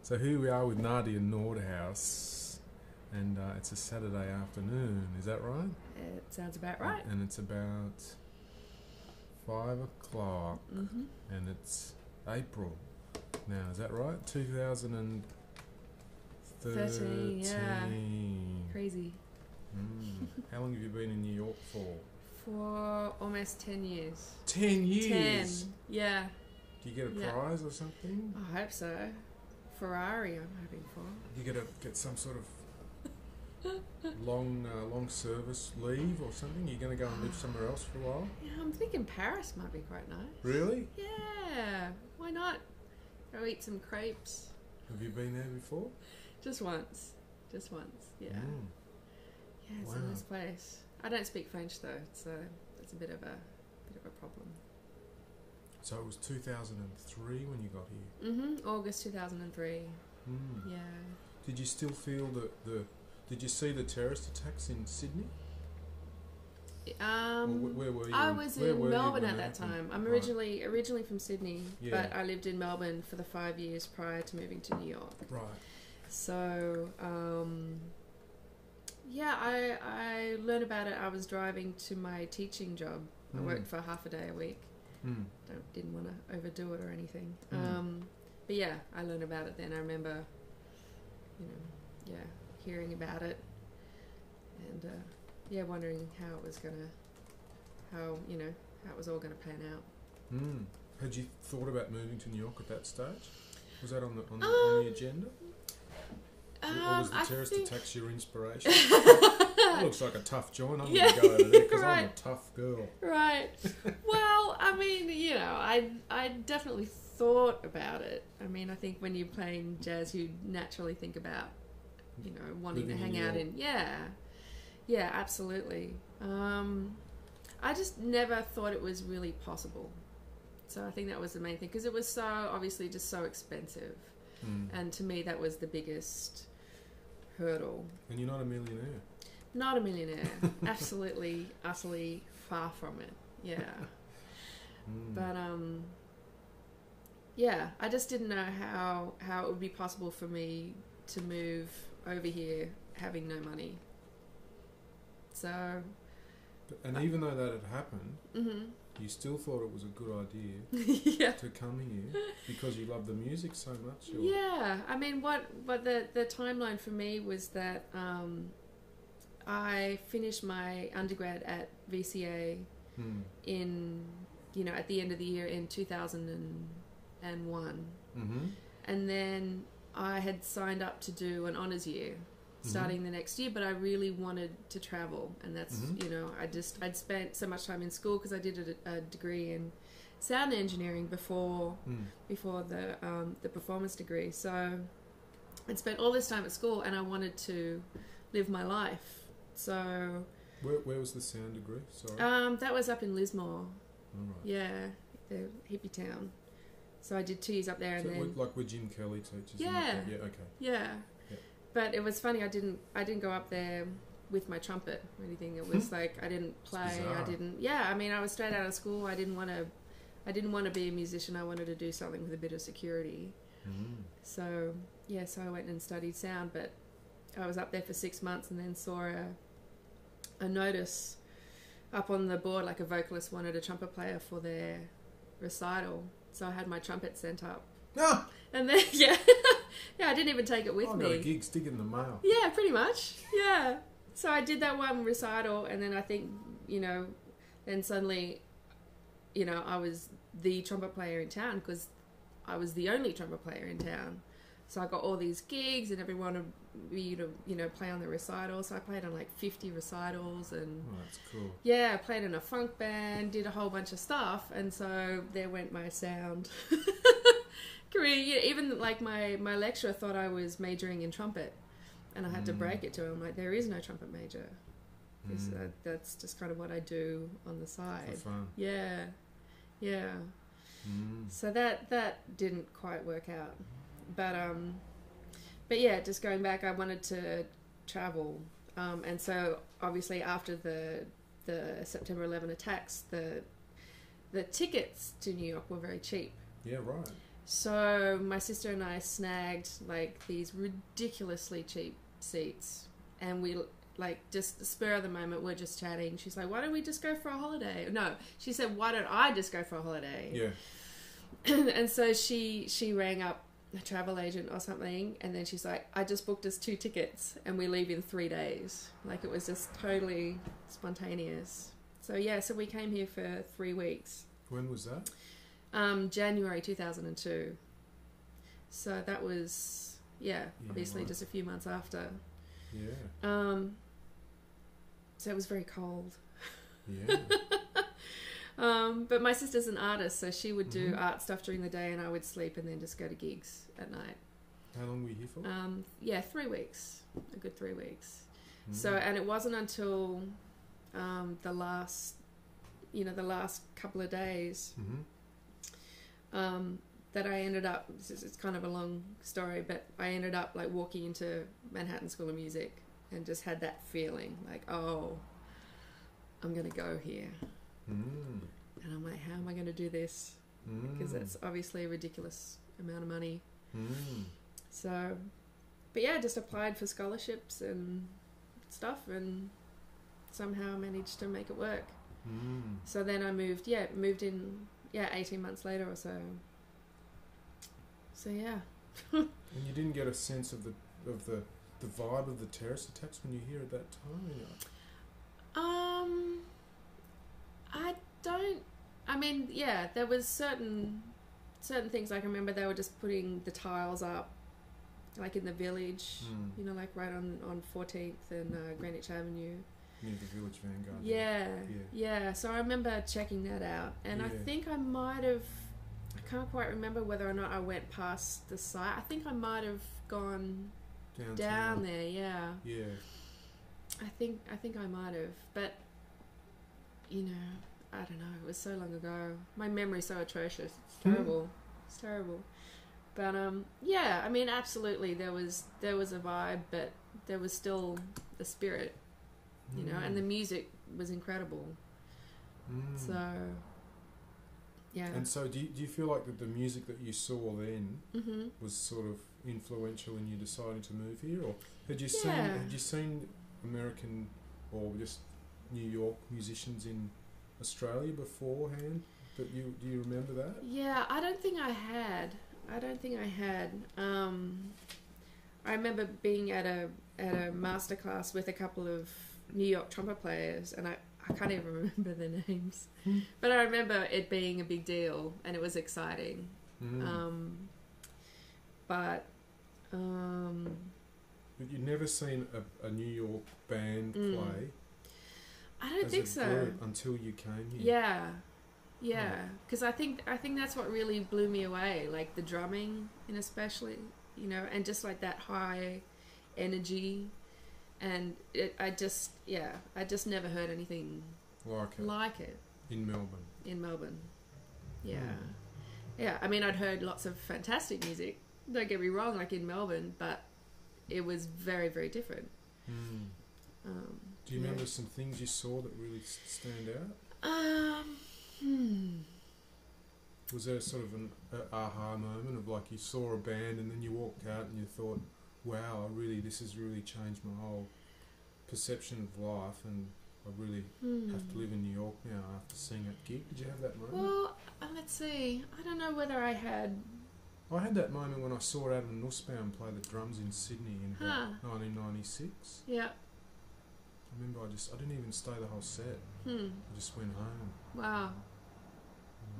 So here we are with Nadje in Noordhuis, and it's a Saturday afternoon, is that right? It sounds about right. And it's about 5 o'clock, and it's April now, is that right? 2013. 13, yeah. Crazy. How long have you been in New York for? For almost 10 years. 10 years? 10, yeah. Do you get a prize or something? I hope so. Ferrari, I'm hoping for. You get some sort of long service leave or something? You're going to go and live somewhere else for a while? Yeah, I'm thinking Paris might be quite nice. Really? Yeah. Why not? Go eat some crepes. Have you been there before? Just once. Yeah. Yeah, it's a nice place. I don't speak French though, so it's a bit of a problem. So it was 2003 when you got here? August 2003. Yeah. Did you still feel did you see the terrorist attacks in Sydney? Where were you? I was in Melbourne at that time. I'm originally from Sydney, but I lived in Melbourne for the 5 years prior to moving to New York. Right. So, I learned about it. I was driving to my teaching job. I worked for half a day a week. Didn't want to overdo it or anything. But yeah, I learned about it then. I remember, hearing about it and wondering how it was how it was all gonna pan out. Had you thought about moving to New York at that stage? Was that on the agenda? Or was the terrorist attacks your inspiration? That looks like a tough joint. I'm going to go over there because I'm a tough girl. Right. Well, I mean, I definitely thought about it. I mean, I think when you're playing jazz, you naturally think about, wanting to hang out in. Yeah, absolutely. I just never thought it was really possible. So I think that was the main thing because it was so obviously just so expensive. And to me, that was the biggest hurdle. And you're not a millionaire? Not a millionaire. Absolutely, utterly far from it. Yeah. But, I just didn't know how it would be possible for me to move over here having no money. So... And even though that had happened... You still thought it was a good idea to come here because you love the music so much? Or? Yeah, I mean, what the timeline for me was that I finished my undergrad at VCA in, at the end of the year in 2001. And then I had signed up to do an honours year starting the next year, but I really wanted to travel, and that's I'd spent so much time in school because I did a degree in sound engineering before the performance degree. So I'd spent all this time at school, and I wanted to live my life. So where was the sound degree? Sorry, that was up in Lismore. Right. Yeah, the hippie town. So I did 2 years up there, and then like where Jim Kelly teaches. Yeah. Okay. Yeah. But it was funny. I didn't go up there with my trumpet or anything. It was like I didn't play. I didn't. Yeah, I mean, I was straight out of school. I didn't want to be a musician. I wanted to do something with a bit of security. So I went and studied sound. But I was up there for 6 months and then saw a notice up on the board, like a vocalist wanted a trumpet player for their recital. So I had my trumpet sent up. Ah! And then I didn't even take it with me. I got a gig stick in the mail. Yeah, pretty much. Yeah. So I did that one recital, and then I think, then suddenly, I was the trumpet player in town because I was the only trumpet player in town. So I got all these gigs, and everyone wanted me to, play on the recital. So I played on like 50 recitals, and that's cool. Yeah, I played in a funk band, did a whole bunch of stuff, and so there went my sound career. Yeah, even like my lecturer thought I was majoring in trumpet, and I had to break it to him, like, there is no trumpet major. That's just kind of what I do on the side. For fun. Yeah. So that didn't quite work out, but yeah, just going back, I wanted to travel, and so obviously after the September 11 attacks, the tickets to New York were very cheap. Yeah, right. So my sister and I snagged like these ridiculously cheap seats, and we like just the spur of the moment we're just chatting. She's like, "Why don't we just go for a holiday?" No, she said, "Why don't I just go for a holiday?" Yeah. And so she rang up a travel agent or something, and then she's like, "I just booked us 2 tickets, and we leave in 3 days." Like it was just totally spontaneous. So yeah, so we came here for 3 weeks. When was that? January 2002. So that was, obviously right. just a few months after. Yeah. So it was very cold. Yeah. But my sister's an artist, so she would do art stuff during the day, and I would sleep and then just go to gigs at night. How long were you here for? 3 weeks. A good 3 weeks. So, and it wasn't until the last couple of days that I ended up, it's kind of a long story, but I ended up like walking into Manhattan School of Music and just had that feeling like, oh, I'm going to go here. And I'm like, how am I going to do this? Because it's obviously a ridiculous amount of money. So, but yeah, just applied for scholarships and stuff and somehow managed to make it work. So then I moved in 18 months later or so. So yeah. And you didn't get a sense of the vibe of the terrorist attacks when you were here at that time? I don't. I mean, yeah, there was certain things. Like I remember they were just putting the tiles up, like in the village. You know, like right on 14th and Greenwich Avenue. Near the Village Vanguard. Yeah. So I remember checking that out, and I think I might have. I can't quite remember whether or not I went past the site. I think I might have gone down there. Yeah. Yeah. I think I might have, but you know, I don't know. It was so long ago. My memory's so atrocious. It's terrible. It's terrible. But yeah. I mean, absolutely. There was a vibe, but there was still the spirit. You know, and the music was incredible. So, yeah. And so, do you feel like that the music that you saw then was sort of influential in you deciding to move here, or had you seen American or just New York musicians in Australia beforehand? Do you remember that? Yeah, I don't think I had. I remember being at a masterclass with a couple of New York trumpet players, and I can't even remember their names, but I remember it being a big deal and it was exciting. But you'd never seen a New York band play? I don't think so. Until you came here. Yeah, because I think that's what really blew me away, like the drumming, and especially, you know, and just like that high energy. And I just never heard anything like it. In Melbourne. Yeah. I mean, I'd heard lots of fantastic music. Don't get me wrong, like in Melbourne, but it was very, very different. Do you remember some things you saw that really stand out? Was there sort of an aha moment of like you saw a band and then you walked out and you thought, wow, this has really changed my whole perception of life, and I really have to live in New York now after seeing that gig? Did you have that moment? Well, let's see. I don't know whether I had... I had that moment when I saw Adam Nussbaum play the drums in Sydney in 1996. Yeah. I remember I didn't even stay the whole set. I just went home. Wow.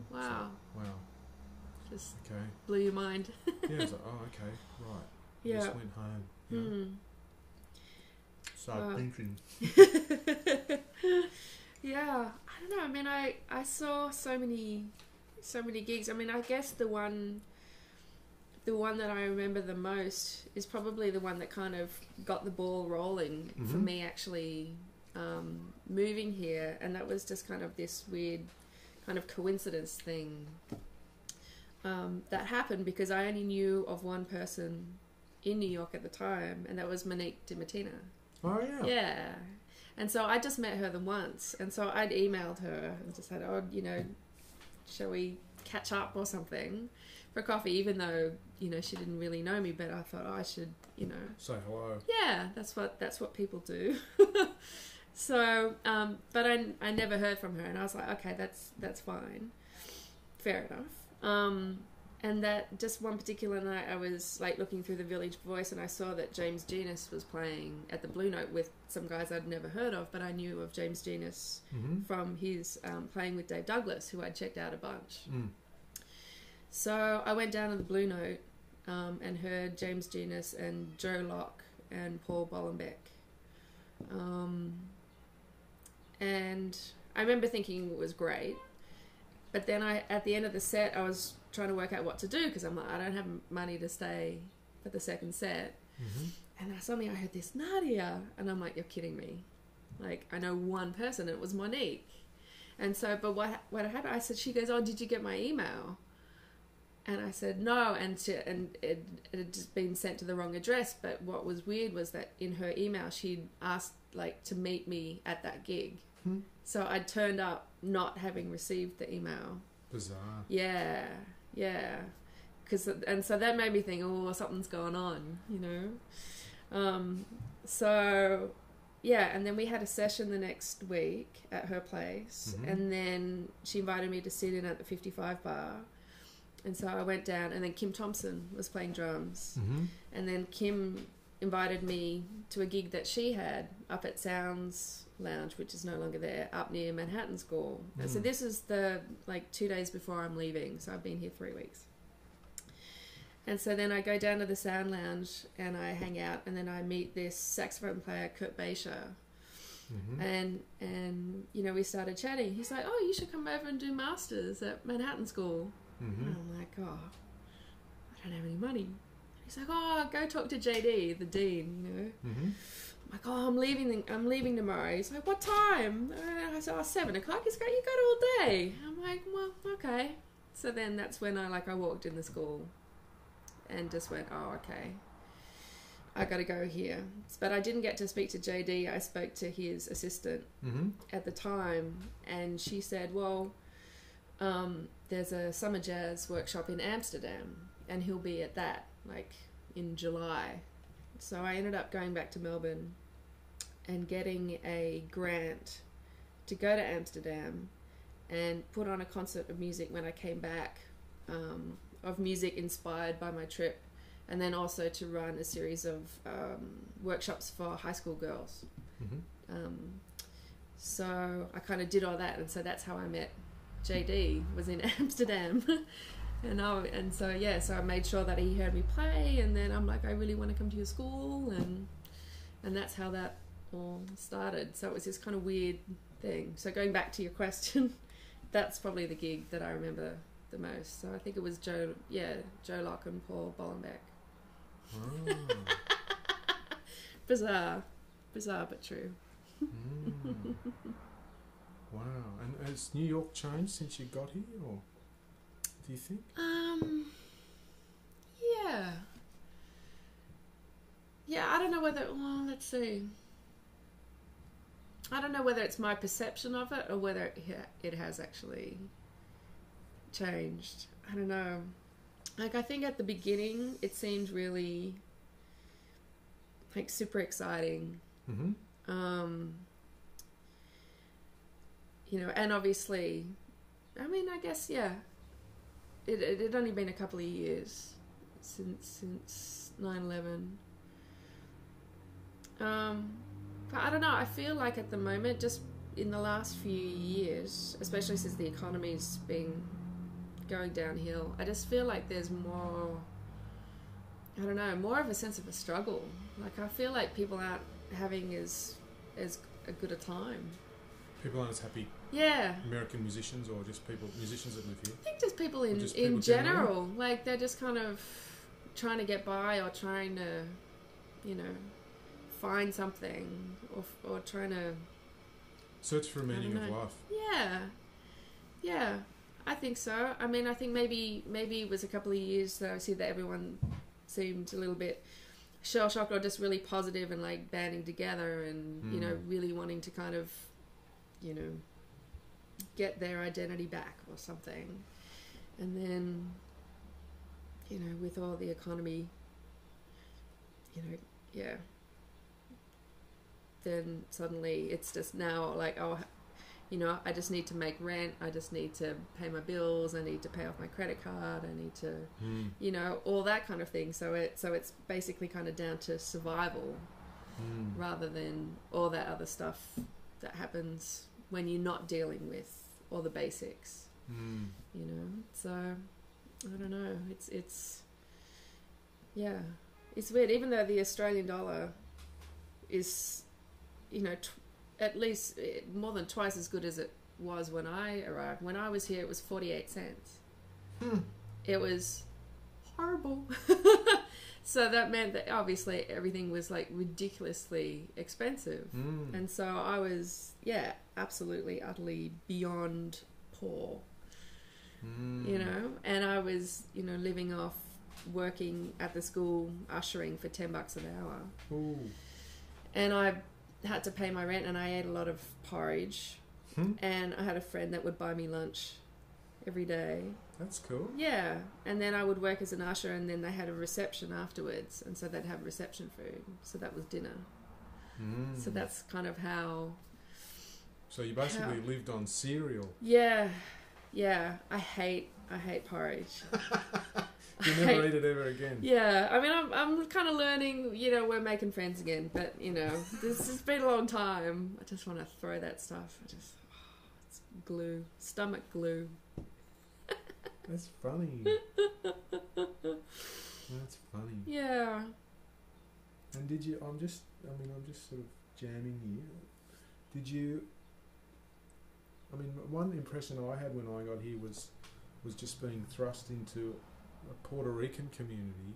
Wow. Just okay. Blew your mind. Yeah, I was like, oh, okay, right. Yeah. Just went home. Yeah. Started thinking. Yeah, I don't know. I mean, I saw so many gigs. I mean, I guess the one that I remember the most is probably the one that kind of got the ball rolling for me actually moving here, and that was just kind of this weird kind of coincidence thing that happened because I only knew of one person in New York at the time, and that was Monique DiMattina. Oh yeah. Yeah. And so I just met her the once, and so I'd emailed her and just said, oh, you know, shall we catch up or something for coffee, even though, you know, she didn't really know me, but I thought I should, you know, say hello. Yeah, that's what people do. So, but I never heard from her, and I was like, okay, that's fine, fair enough. And that just one particular night, I was like looking through the Village Voice, and I saw that James Genus was playing at the Blue Note with some guys I'd never heard of, but I knew of James Genus from his playing with Dave Douglas, who I'd checked out a bunch. So I went down to the Blue Note and heard James Genus and Joe Locke and Paul Bollenbeck. And I remember thinking it was great, but then at the end of the set, I was trying to work out what to do, because I'm like, I don't have money to stay for the second set. And suddenly I heard this Nadje, and I'm like, you're kidding me. Like, I know one person, and it was Monique. And so, but what happened, I said, she goes, oh, did you get my email? And I said, no, and it had just been sent to the wrong address. But what was weird was that in her email, she'd asked, like, to meet me at that gig. So I turned up not having received the email. Bizarre. Yeah. And so that made me think, oh, something's going on, you know? So, yeah, and then we had a session the next week at her place. And then she invited me to sit in at the 55 bar. And so I went down, and then Kim Thompson was playing drums. And then Kim invited me to a gig that she had up at Sounds Lounge, which is no longer there, up near Manhattan School. And so this is 2 days before I'm leaving, so I've been here 3 weeks. And so then I go down to the Sound Lounge and I hang out, and then I meet this saxophone player, Kurt Baisha. And you know, we started chatting. He's like, oh, you should come over and do masters at Manhattan School. And I'm like, oh, I don't have any money. He's like, oh, go talk to JD, the dean, you know. I'm like, oh, I'm leaving tomorrow. He's like, what time? I said, oh, 7 o'clock. He's like, you got all day. I'm like, well, okay. So then that's when I walked in the school and just went, oh, okay, I got to go here. But I didn't get to speak to JD. I spoke to his assistant at the time, and she said, well, there's a summer jazz workshop in Amsterdam, and he'll be at that, like, in July. So I ended up going back to Melbourne and getting a grant to go to Amsterdam and put on a concert of music when I came back, of music inspired by my trip, and then also to run a series of workshops for high school girls. So I kind of did all that, and so that's how I met JD, was in Amsterdam. So I made sure that he heard me play, and then I'm like, I really want to come to your school, and that's how that all started. So it was this kind of weird thing. So going back to your question, that's probably the gig that I remember the most. So I think it was Joe Locke and Paul Bollenbeck. Bizarre but true. Wow. And has New York changed since you got here, or do you think? Yeah, I don't know whether, well, let's see. I don't know whether it's my perception of it or whether it has actually changed. I don't know. Like, I think at the beginning it seemed really, like, super exciting. You know, and obviously, I mean, I guess, yeah, it had only been a couple of years since 9/11. But I don't know, I feel like at the moment, just in the last few years, especially since the economy's been going downhill, I just feel like there's more, I don't know, more of a sense of a struggle. Like, I feel like people aren't having as a good a time. People aren't as happy? Yeah. American musicians, or just musicians that live here? I think just people in general. Like, they're just kind of trying to get by, or trying to, you know, find something, or trying to search for a meaning of life. Yeah, I think so. I mean, I think maybe it was a couple of years that I see that everyone seemed a little bit shell-shocked, or just really positive and, like, banding together and you know, really wanting to kind of, you know, get their identity back or something. And then, you know, with all the economy, you know, yeah, then suddenly it's just now like, oh, you know, I just need to make rent, I just need to pay my bills, I need to pay off my credit card, I need to, you know, all that kind of thing. So it's basically kind of down to survival rather than all that other stuff that happens when you're not dealing with all the basics. You know, so I don't know. It's yeah, it's weird. Even though the Australian dollar is, you know, at least more than twice as good as it was when I arrived. When I was here, it was 48 cents. It was horrible. So that meant that obviously everything was like ridiculously expensive, and so I was absolutely utterly beyond poor. You know, and I was, you know, living off working at the school ushering for $10 an hour. Ooh. And I had to pay my rent, and I ate a lot of porridge, and I had a friend that would buy me lunch every day. That's cool. Yeah, and then I would work as an usher, and then they had a reception afterwards, and so they'd have reception food, so that was dinner. So that's kind of how. So you basically lived on cereal. Yeah, I hate porridge. You never eat it ever again. Yeah, I mean, I'm kind of learning. You know, we're making friends again, but you know, this has been a long time. I just want to throw that stuff. It's glue, stomach glue. That's funny. That's funny. Yeah. And did you? I'm just sort of jamming you. Did you? I mean, one impression I had when I got here was just being thrust into a Puerto Rican community.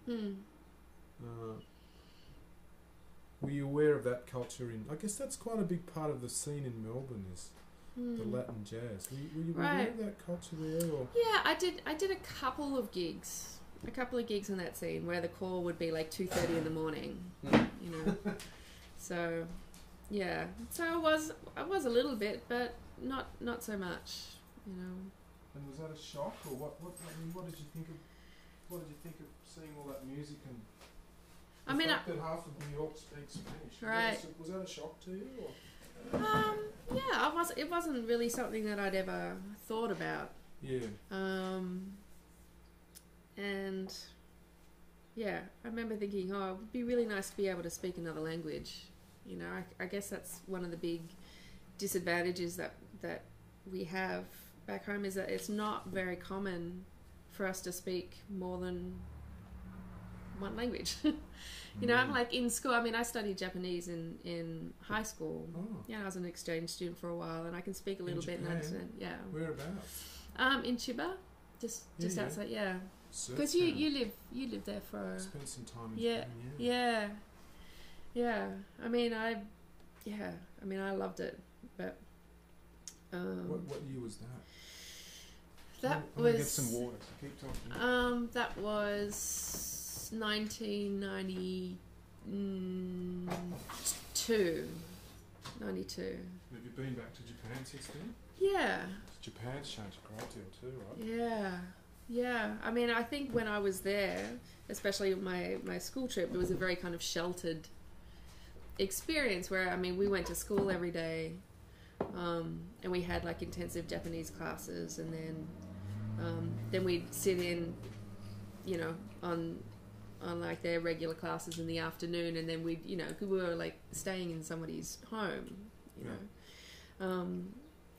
Were you aware of that culture I guess that's quite a big part of the scene in Melbourne is the Latin jazz. Were you aware of that culture there? Or? Yeah, I did a couple of gigs in that scene where the call would be like 2:30 in the morning. You know, so yeah, so I was a little bit, but not so much, you know. And was that a shock, or what? I mean, what did you think of? What did you think of seeing all that music and the fact that half of New York speaks Spanish? Right. Was that a shock to you? Or? Yeah, it wasn't really something that I'd ever thought about. Yeah. And yeah, I remember thinking, oh, it would be really nice to be able to speak another language. You know, I guess that's one of the big disadvantages that we have back home is that it's not very common for us to speak more than one language. You know, I'm like in school. I mean, I studied Japanese in high school. Oh. Yeah, I was an exchange student for a while, and I can speak a little bit and understand. Yeah. Whereabouts? In Chiba, just outside. Yeah. Because you lived there for. Spent some time in Japan. Yeah. I mean, I loved it, but. What year was that? That I'm was. Get some water. So keep talking. That was 1992. 92. Have you been back to Japan since then? Yeah. Japan's changed a great deal too, right? Yeah. I mean, I think when I was there, especially my school trip, it was a very kind of sheltered experience where, I mean, we went to school every day, and we had like intensive Japanese classes, and then we'd sit in, you know, on like their regular classes in the afternoon, and then we'd, you know, we were like staying in somebody's home, you know.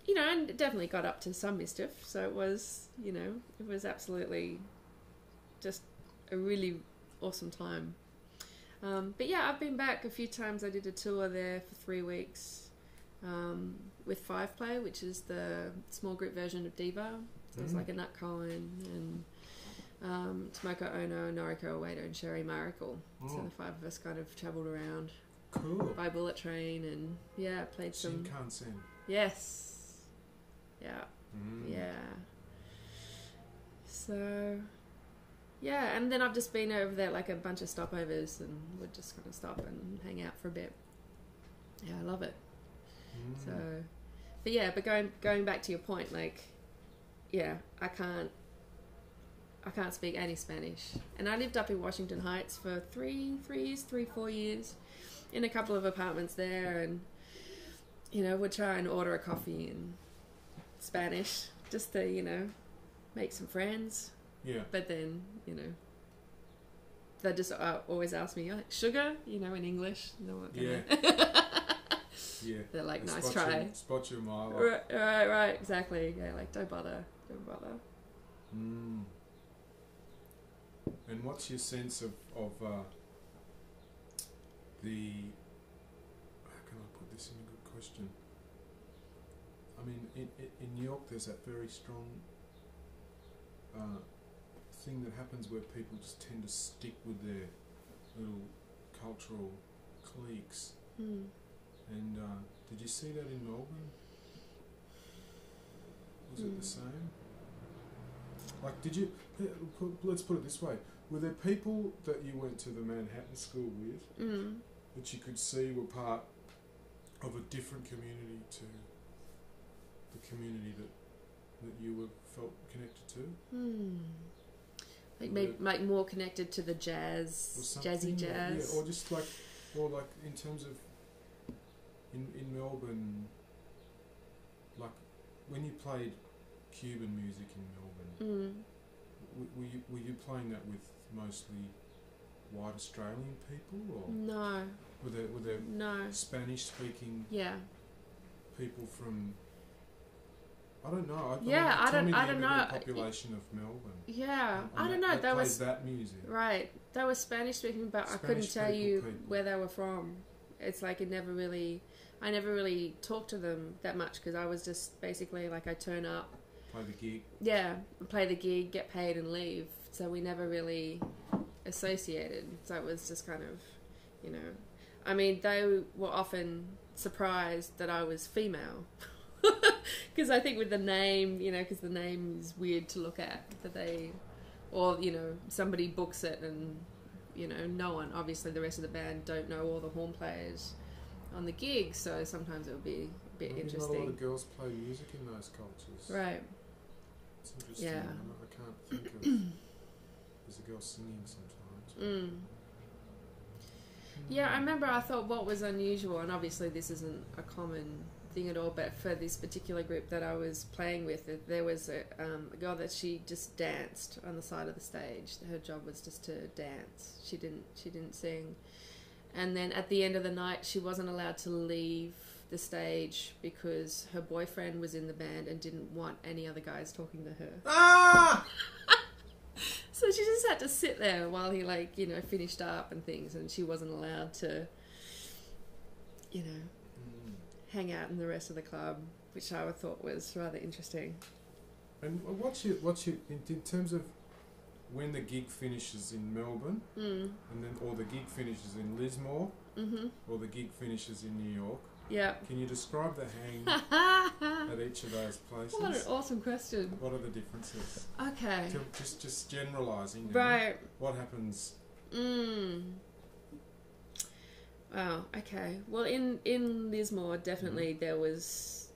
You know, and it definitely got up to some mischief, so it was, you know, it was absolutely just a really awesome time. But yeah, I've been back a few times. I did a tour there for 3 weeks with Five Play, which is the small group version of Diva. So it was like a Nut Cohen and Tomoko Ono, Noriko Ueda, and Sherry Miracle. So the 5 of us kind of travelled around by bullet train and played some. Shinkansen. Yes. Yeah. So, yeah, and then I've just been over there like a bunch of stopovers, and we're just going to stop and hang out for a bit. Yeah, I love it. So, but going back to your point, like, yeah, I can't I can't speak any Spanish. And I lived up in Washington Heights for 4 years in a couple of apartments there, and, you know, would try and order a coffee in Spanish just to, you know, make some friends. Yeah. But then, you know, they just always ask me, like, sugar, you know, in English. No one can. Yeah. They're like, nice try. Spot you a mile off. Right, exactly. Yeah, like, don't bother. Mm. And what's your sense of the... How can I put this in a good question? I mean, in New York, there's that very strong thing that happens where people just tend to stick with their little cultural cliques. Mm. And did you see that in Melbourne? Was it the same? Like, did you... Let's put it this way. Were there people that you went to the Manhattan School with that you could see were part of a different community to the community that you felt connected to? Like more connected to the jazzy jazz. Yeah, or like in terms of in Melbourne, like when you played Cuban music in Melbourne, were you playing that with mostly white Australian people, or no? Were there no Spanish speaking people from? I don't know. I don't know. Population of Melbourne. Yeah, I don't know. That was that music. Right. They were Spanish speaking, but I couldn't tell you where they were from. It's like I never really talked to them that much because I was just basically like I turn up, play the gig. Yeah, play the gig, get paid, and leave. So we never really associated. So it was just kind of, you know, I mean, they were often surprised that I was female. Because I think with the name, you know, because the name is weird to look at, or, you know, somebody books it and, you know, no one, obviously the rest of the band don't know all the horn players on the gig, so sometimes it would be a bit interesting. Not a lot of girls play music in those cultures. Right. It's interesting. Yeah. I can't think of... There's a girl singing sometimes. Yeah, I remember I thought what was unusual, and obviously this isn't a common thing at all, but for this particular group that I was playing with, there was a girl that she just danced on the side of the stage. Her job was just to dance. She didn't sing. And then at the end of the night, she wasn't allowed to leave the stage because her boyfriend was in the band and didn't want any other guys talking to her. Ah! So she just had to sit there while he, like, you know, finished up and things, and she wasn't allowed to, you know, hang out in the rest of the club, which I thought was rather interesting. And what's your in terms of when the gig finishes in Melbourne, and then or the gig finishes in Lismore, or the gig finishes in New York? Yeah. Can you describe the hang at each of those places? What an awesome question. What are the differences? Okay. Just generalising. Right. What happens? Oh, okay. Well, in Lismore, definitely there was...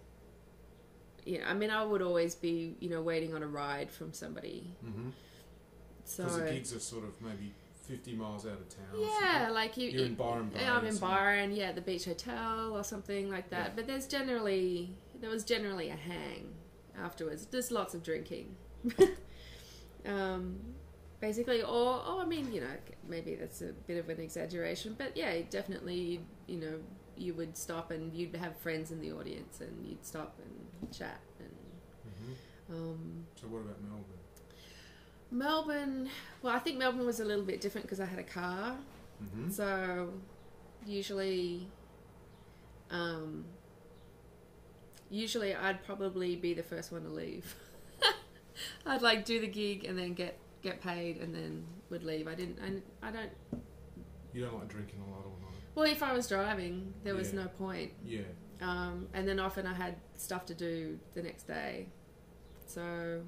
Yeah, I mean, I would always be, you know, waiting on a ride from somebody. So because the gigs are sort of maybe 50 miles out of town. Yeah, like you're in Byron Bay. I'm in Byron, at the Beach Hotel or something like that. Yeah. But there was generally a hang afterwards. There's lots of drinking. Basically, or I mean, you know, maybe that's a bit of an exaggeration, but yeah, definitely, you know, you would stop and you'd have friends in the audience and you'd stop and chat. And so what about Melbourne? Melbourne, well, I think Melbourne was a little bit different because I had a car. So usually I'd probably be the first one to leave. I'd like do the gig and then get paid and then would leave. I don't. You don't like drinking a lot or not? Well, if I was driving, there was no point. Yeah. And then often I had stuff to do the next day. So,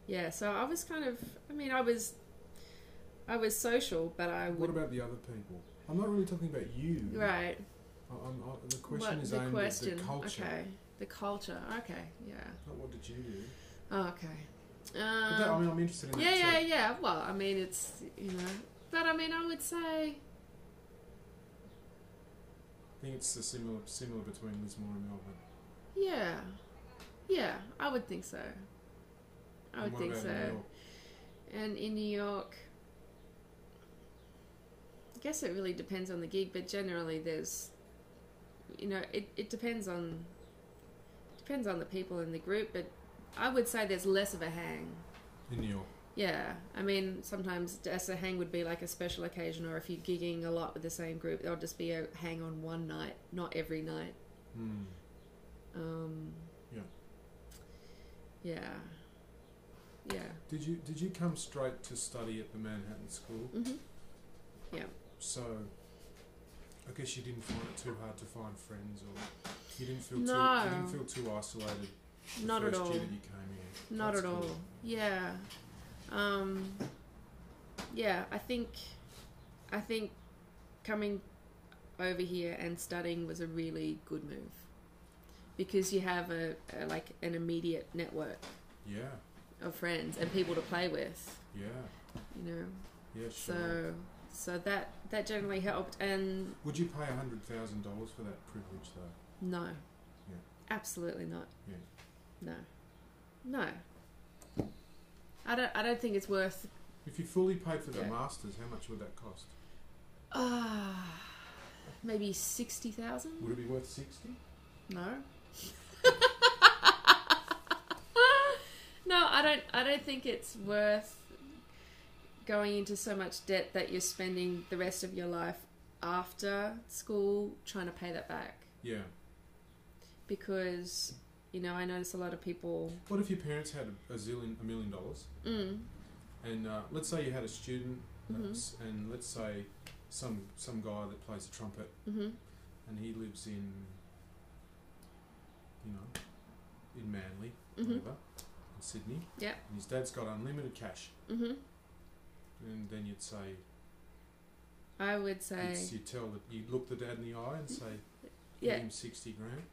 yeah. So I was kind of. I mean, I was social, but I would. What about the other people? I'm not really talking about you. Right. The question is aimed at the culture. Okay. The culture. Okay. Yeah. What did you do? Oh, okay. I'm interested in that too. Yeah. Well, I mean, it's, but I mean, I would say... I think it's similar between Lismore and Melbourne. Yeah, I would think so. I would think so. New York? And in New York, I guess it really depends on the gig, but generally there's, it depends on the people in the group, but I would say there's less of a hang. In New York? Yeah. I mean, sometimes a hang would be like a special occasion, or if you're gigging a lot with the same group, there'll just be a hang on one night, not every night. Yeah. Did you come straight to study at the Manhattan School? Mm-hmm. Yeah. So, I guess you didn't find it too hard to find friends, or you didn't feel too isolated. Not at all. The first year that you came here. Not at all. Yeah. Yeah. I think coming over here and studying was a really good move, because you have an immediate network. Yeah. Of friends and people to play with. Yeah. Yeah, sure. So that generally helped. And would you pay $100,000 for that privilege, though? No. Yeah. Absolutely not. Yeah. No. I don't think it's worth. If you fully paid for the masters, how much would that cost? Maybe 60,000. Would it be worth 60? No. No, I don't think it's worth going into so much debt that you're spending the rest of your life after school trying to pay that back. Yeah. Because, I notice a lot of people... What if your parents had $1 million? And let's say you had a student, and let's say some guy that plays the trumpet, and he lives in Manly, whatever, in Sydney. Yeah. And his dad's got unlimited cash. And then you'd say... I would say... You'd look the dad in the eye and say, give him 60 grand.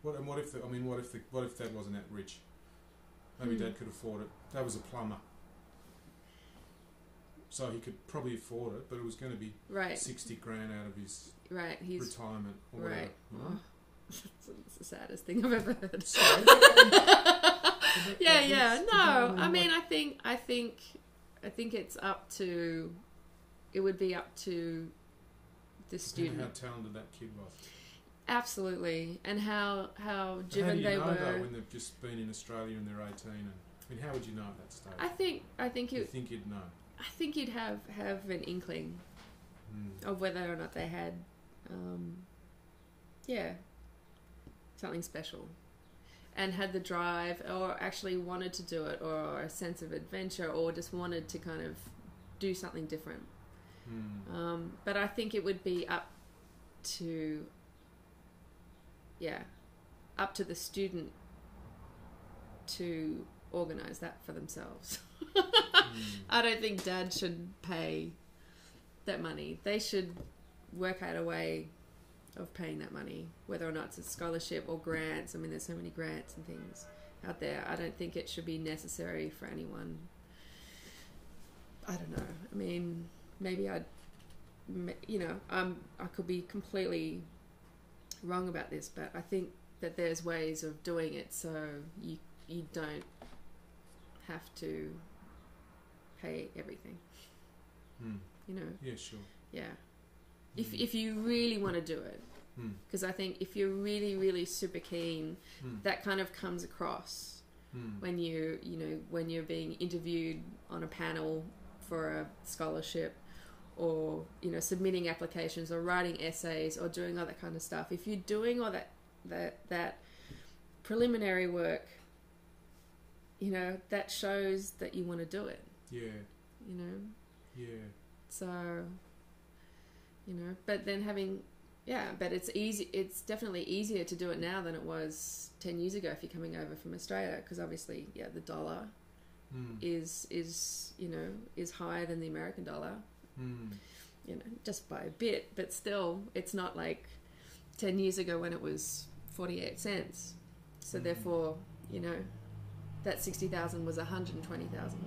What if Dad wasn't that rich? Maybe Dad could afford it. Dad was a plumber, so he could probably afford it, but it was going to be 60 grand out of his retirement or whatever. Oh, it's the saddest thing I've ever heard. Yeah. No, I mean, I think it's up to. It would be up to the student. And how talented that kid was. Absolutely, and how driven they were. How do you know though when they've just been in Australia and they're 18? And how would you know at that stage? I think you think you'd know. I think you'd have an inkling of whether or not they had, something special, and had the drive, or actually wanted to do it, or a sense of adventure, or just wanted to kind of do something different. But I think it would be up to the student to organise that for themselves. I don't think Dad should pay that money. They should work out a way of paying that money, whether or not it's a scholarship or grants. I mean, there's so many grants and things out there. I don't think it should be necessary for anyone. I don't know. I mean, maybe I could be completely wrong about this, but I think that there's ways of doing it so you don't have to pay everything. Yeah, sure. Yeah. If you really want to do it, because I think if you're really, really super keen, that kind of comes across when when you're being interviewed on a panel for a scholarship, or submitting applications, or writing essays, or doing all that kind of stuff. If you're doing all that preliminary work, that shows that you want to do it. Yeah. Yeah. So, but then but it's easy. It's definitely easier to do it now than it was 10 years ago if you're coming over from Australia, because obviously, the dollar is higher than the American dollar. Just by a bit, but still, it's not like 10 years ago when it was 48 cents. So therefore, that 60,000 was 120,000.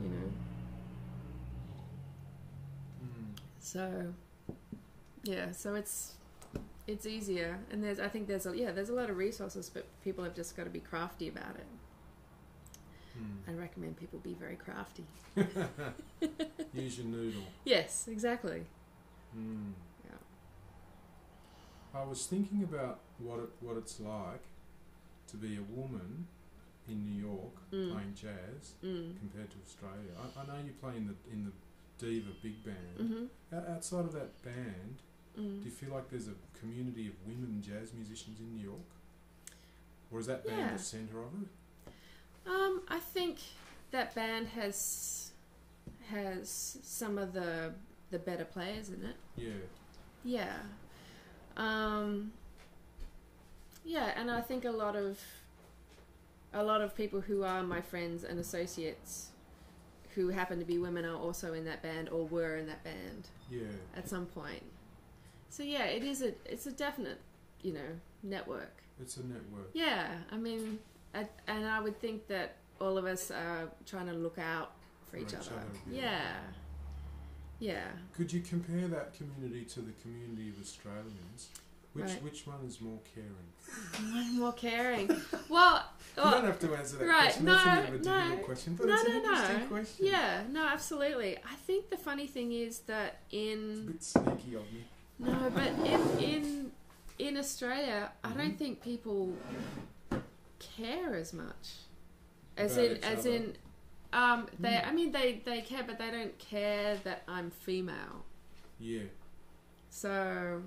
You know. So yeah, so it's easier, and I think there's a lot of resources, but people have just got to be crafty about it. I recommend people be very crafty. Use your noodle. Yes, exactly. Yeah. I was thinking about what it's like to be a woman in New York playing jazz compared to Australia. I know you play in the Diva big band. Outside of that band, do you feel like there's a community of women jazz musicians in New York, or is that band the centre of it? I think that band has some of the better players in it. Yeah. Yeah, and I think a lot of people who are my friends and associates who happen to be women are also in that band or were in that band. At some point. So yeah, it's a definite, network. It's a network. Yeah, I mean, and I would think that all of us are trying to look out for each other. Yeah. Could you compare that community to the community of Australians? Which one is more caring? One more caring. Well, you don't have to answer that question. That's a bit of a difficult question, but it's an interesting question. Yeah, no, absolutely. I think the funny thing is that it's a bit sneaky of me. No, but in Australia, I don't think people care as much. They care, but they don't care that I'm female. Yeah. So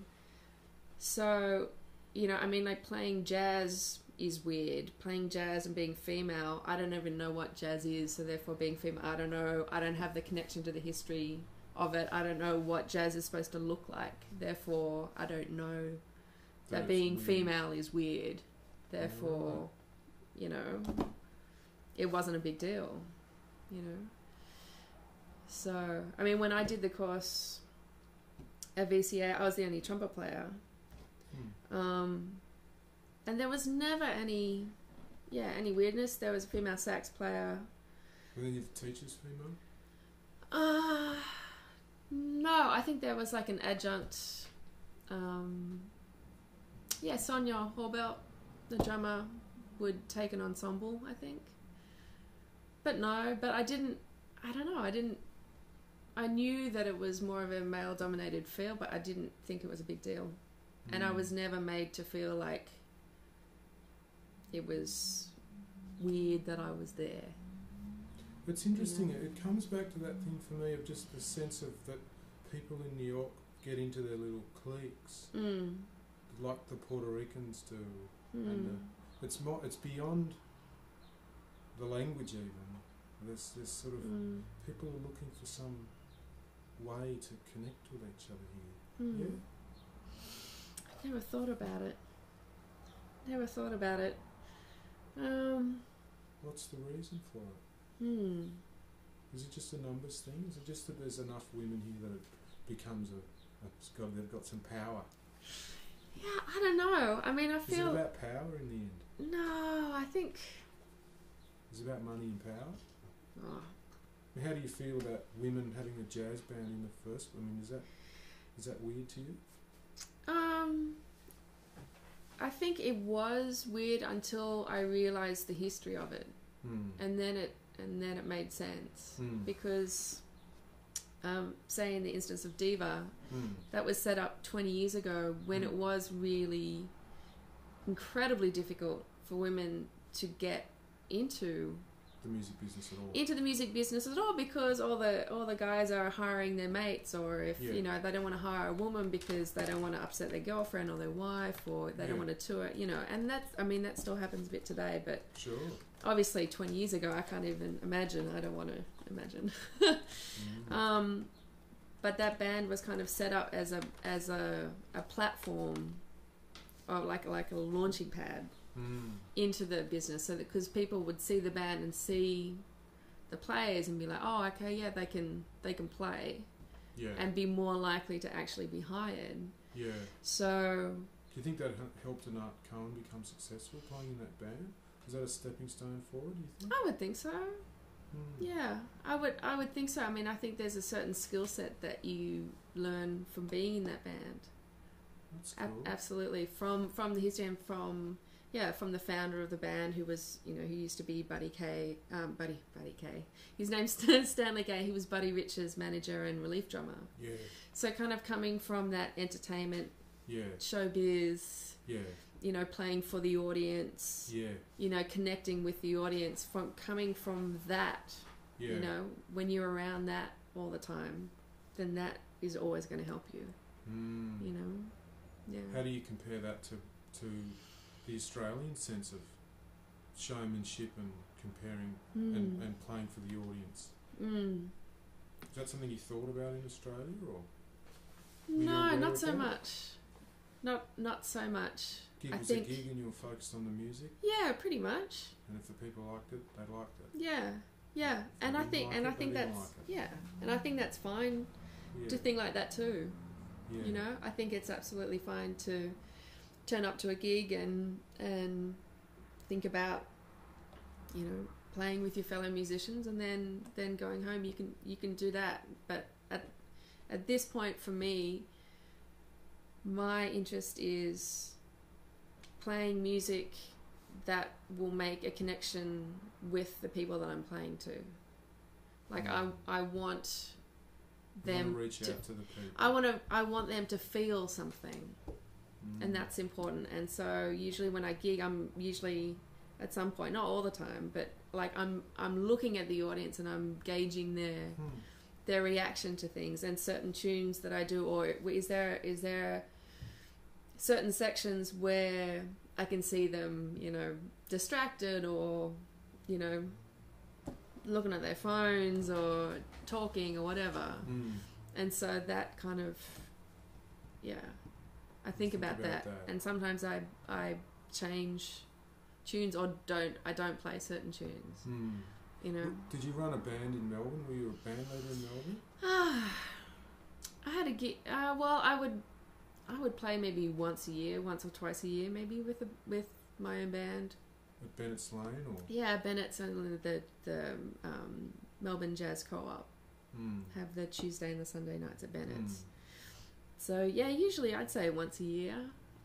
like playing jazz is weird. Playing jazz and being female, I don't even know what jazz is, so therefore being female, I don't know. I don't have the connection to the history of it. I don't know what jazz is supposed to look like. Therefore, I don't know that being female is weird. Therefore, it wasn't a big deal, So, I mean, when I did the course at VCA, I was the only trumpet player. And there was never any weirdness. There was a female sax player. Were any of the teachers female? No, I think there was like an adjunct. Sonia Horbelt, the drummer, would take an ensemble, I think. But no, I knew that it was more of a male-dominated field, but I didn't think it was a big deal. And I was never made to feel like it was weird that I was there. It's interesting. It comes back to that thing for me of just the sense of that people in New York get into their little cliques, like the Puerto Ricans do, and it's beyond the language even. There's sort of people are looking for some way to connect with each other here. Yeah. Never thought about it. What's the reason for it? Is it just a numbers thing? Is it just that there's enough women here that it becomes they've got some power? Yeah, I don't know. I mean, I feel... Is it about power in the end? No, I think... Is it about money and power? Oh. How do you feel about women having a jazz band in the first? I mean, is that weird to you? I think it was weird until I realised the history of it, and then it made sense because, say in the instance of Diva, that was set up 20 years ago when it was really incredibly difficult for women to get into the music business at all. Because all the guys are hiring their mates, or if they don't want to hire a woman because they don't want to upset their girlfriend or their wife, or they don't want to tour, and that still happens a bit today, but sure. Obviously 20 years ago I can't even imagine. I don't want to imagine. But that band was kind of set up as a platform, or like a launching pad into the business, so that because people would see the band and see the players and be like, oh, okay, yeah, they can play, and be more likely to actually be hired. So do you think that helped Art Cohen become successful playing in that band? Is that a stepping stone forward, do you think? I would think so. Yeah, I would think so. I mean, I think there's a certain skill set that you learn from being in that band. That's cool. Absolutely. From the history and from the founder of the band, who was, who used to be Buddy K. Buddy K. His name's Stanley K. He was Buddy Rich's manager and relief drummer. Yeah. So kind of coming from that entertainment, showbiz, playing for the audience, connecting with the audience, coming from that, when you're around that all the time, then that is always going to help you, Yeah. How do you compare that to the Australian sense of showmanship and comparing and playing for the audience? Is that something you thought about in Australia, or? No, not so much. Not so much. Gig was a gig and you were focused on the music? Yeah, pretty much. And if the people liked it, they liked it. Yeah. And I think that's fine to think like that too. Yeah. I think it's absolutely fine to turn up to a gig and think about, playing with your fellow musicians, and then going home. You can do that, but at this point for me, my interest is playing music that will make a connection with the people that I'm playing to. Like I want them to reach out to the people. I want them to feel something, and that's important. And so usually when I gig, I'm usually at some point, not all the time, but like I'm looking at the audience and I'm gauging their reaction to things and certain tunes that I do, or is there certain sections where I can see them, distracted, or, looking at their phones or talking or whatever. And so that kind of, I think about that. And sometimes I change tunes, or I don't play certain tunes. Did you run a band in Melbourne? Were you a band leader in Melbourne? I had a gig. Well, I would play maybe once or twice a year, maybe with my own band. At Bennett's Lane, or? Yeah, Bennett's, and the Melbourne Jazz Co-op have the Tuesday and the Sunday nights at Bennett's. So yeah, usually I'd say once a year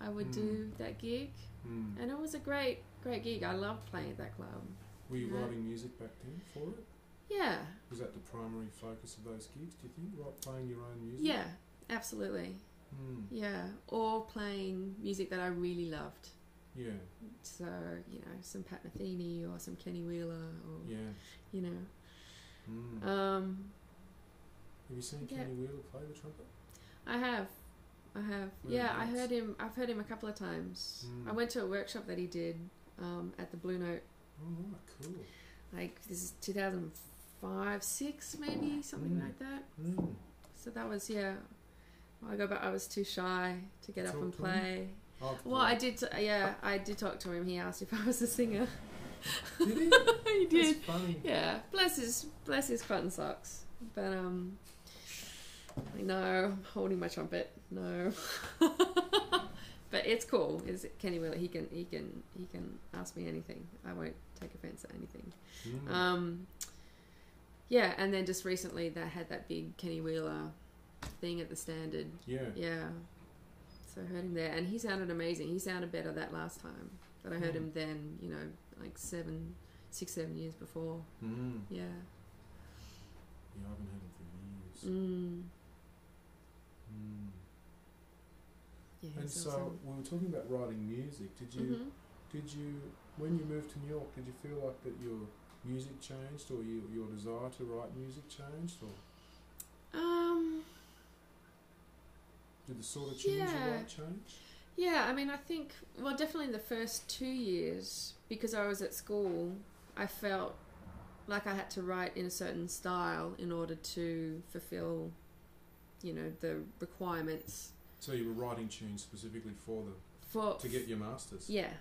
I would do that gig, and it was a great gig. I loved playing at that club. Were you writing music back then for it? Yeah. Was that the primary focus of those gigs, do you think? Playing your own music? Yeah, absolutely. Yeah, or playing music that I really loved. Yeah. So, some Pat Metheny or some Kenny Wheeler, or Have you seen Kenny Wheeler play the trumpet? I have. Yeah, I've heard him a couple of times. I went to a workshop that he did at the Blue Note. Oh, cool. Like, this is 2005, 6 maybe, something like that. So that was, I was too shy to get up and play. Well, I did talk to him. He asked if I was a singer. Did he? He did. That's funny. Yeah, bless his cotton socks. But no, I'm holding my trumpet. No. But it's cool. Is Kenny Wheeler? He can ask me anything. I won't take offense at anything. Yeah, and then just recently they had that big Kenny Wheeler thing at the Standard. Yeah. So I heard him there, and he sounded amazing. He sounded better that last time, but I heard him then, like 6, 7 years before. Yeah. Yeah, I haven't heard him for years. Yeah, and so awesome. we were talking about writing music. Did you when you moved to New York, did you feel like that your music changed, or your desire to write music changed, or did the sort of tunes you write change? Yeah, I mean, I think, well, definitely in the first 2 years, because I was at school, I felt like I had to write in a certain style in order to fulfill, the requirements. So you were writing tunes specifically for them, to get your masters? Yeah.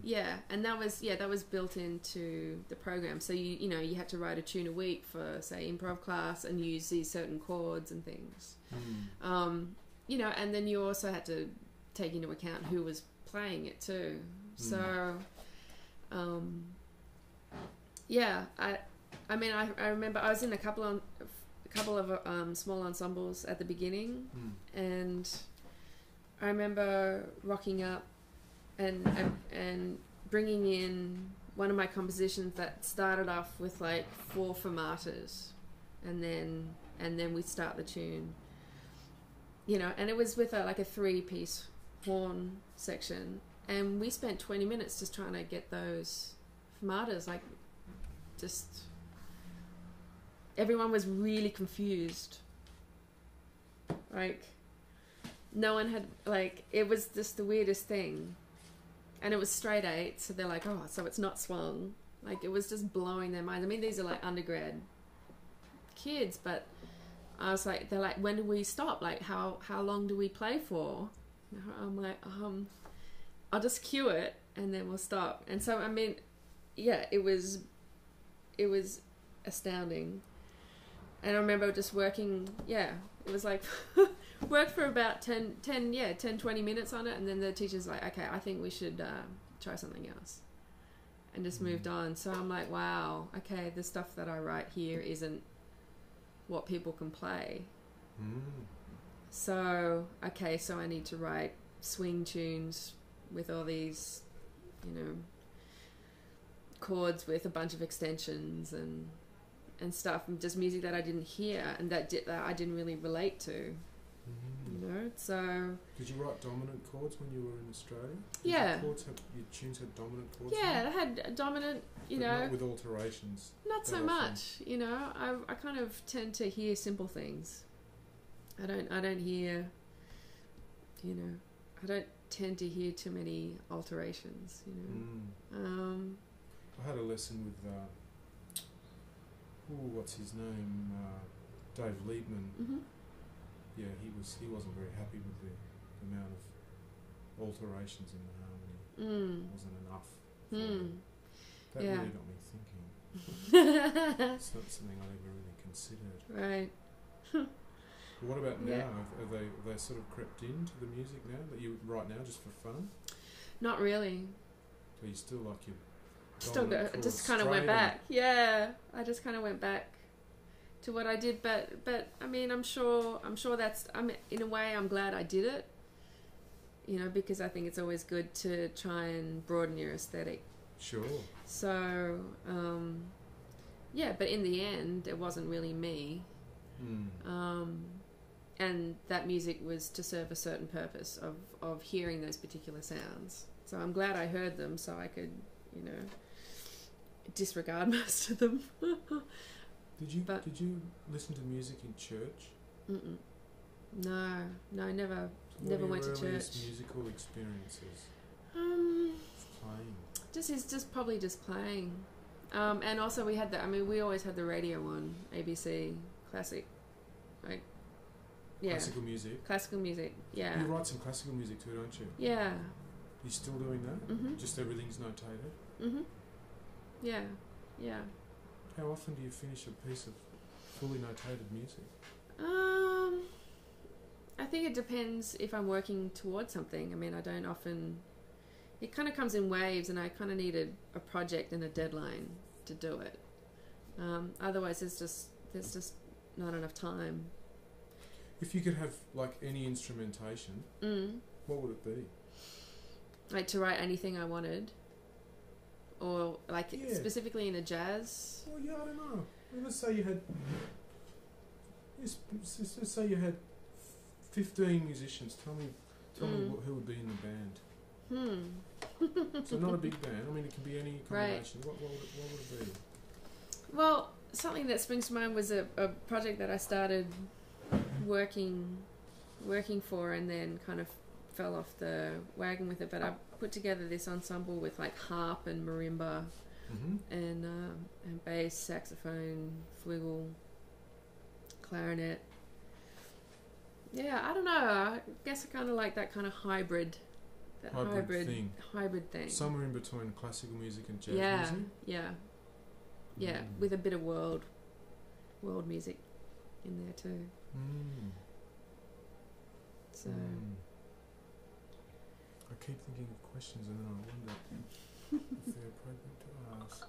Yeah, and that was built into the program. So you had to write a tune a week for, say, improv class, and use these certain chords and things. And then you also had to take into account who was playing it too. So yeah, I mean, I remember I was in a couple of small ensembles at the beginning, and I remember rocking up and bringing in one of my compositions that started off with like 4 fermatas, and then we start the tune, you know, and it was with a 3-piece horn section, and we spent 20 minutes just trying to get those fermatas, like, just everyone was really confused, like no one had, like, it was just the weirdest thing. And it was straight 8, so they're like, oh, so it's not swung. Like, it was just blowing their minds. I mean, these are like undergrad kids, but I was like, they're like, when do we stop? Like, how long do we play for? I'm like, I'll just cue it and then we'll stop. And so, I mean, yeah, it was astounding. And I remember just working, it was like, worked for about 10, 20 minutes on it, and then the teacher's like, okay, I think we should try something else, and just moved on. So I'm like, wow, okay, the stuff that I write here isn't what people can play. So okay, so I need to write swing tunes with all these, you know, chords with a bunch of extensions and stuff, and just music that I didn't hear and that I didn't really relate to. You know, so... Did you write dominant chords when you were in Australia? Yeah. Your tunes had dominant chords? Yeah, they had dominant, you know... Not with alterations? Not so much, you know. I kind of tend to hear simple things. I don't hear, you know... I don't tend to hear too many alterations, you know. I had a lesson with... what's his name? Dave Liebman. Yeah, he wasn't very happy with the amount of alterations in the harmony. It wasn't enough for him. That really got me thinking. It's not something I ever really considered. Right. But what about now? Have they sort of crept into the music now that you write now just for fun? Not really. So you still like your still just kind of went back. Yeah, I just kind of went back to what I did, but I mean, I'm sure that's, in a way I'm glad I did it, you know, because I think it's always good to try and broaden your aesthetic. Sure. So but in the end it wasn't really me. And that music was to serve a certain purpose of hearing those particular sounds. So I'm glad I heard them so I could, you know, disregard most of them. Did you listen to music in church? No, never. So never went to church. Musical experiences. Playing. Just probably playing. And also we had we always had the radio on, ABC Classic, like, yeah. Classical music. Classical music, yeah. You write some classical music too, don't you? Yeah. You still doing that? Just everything's notated. Yeah. How often do you finish a piece of fully notated music? I think it depends if I'm working towards something. I mean, I don't often... It kind of comes in waves, and I kind of need a project and a deadline to do it. Otherwise, there's just not enough time. If you could have, like, any instrumentation, what would it be? Like, to write anything I wanted? Or, like, specifically in a jazz? Well, yeah, I don't know. I mean, let's say you had... Let's say you had 15 musicians. Tell me who would be in the band. So not a big band. I mean, it can be any combination. Right. What would it be? Well, something that springs to mind was a project that I started working for, and then kind of fell off the wagon with it. But I put together this ensemble with like harp and marimba, and bass, saxophone, flugel, clarinet. Yeah, I don't know. I guess I kind of like that kind of hybrid thing. Somewhere in between classical music and jazz music. Yeah, with a bit of world music in there too. So I keep thinking of questions and then I wonder. If they're appropriate to ask.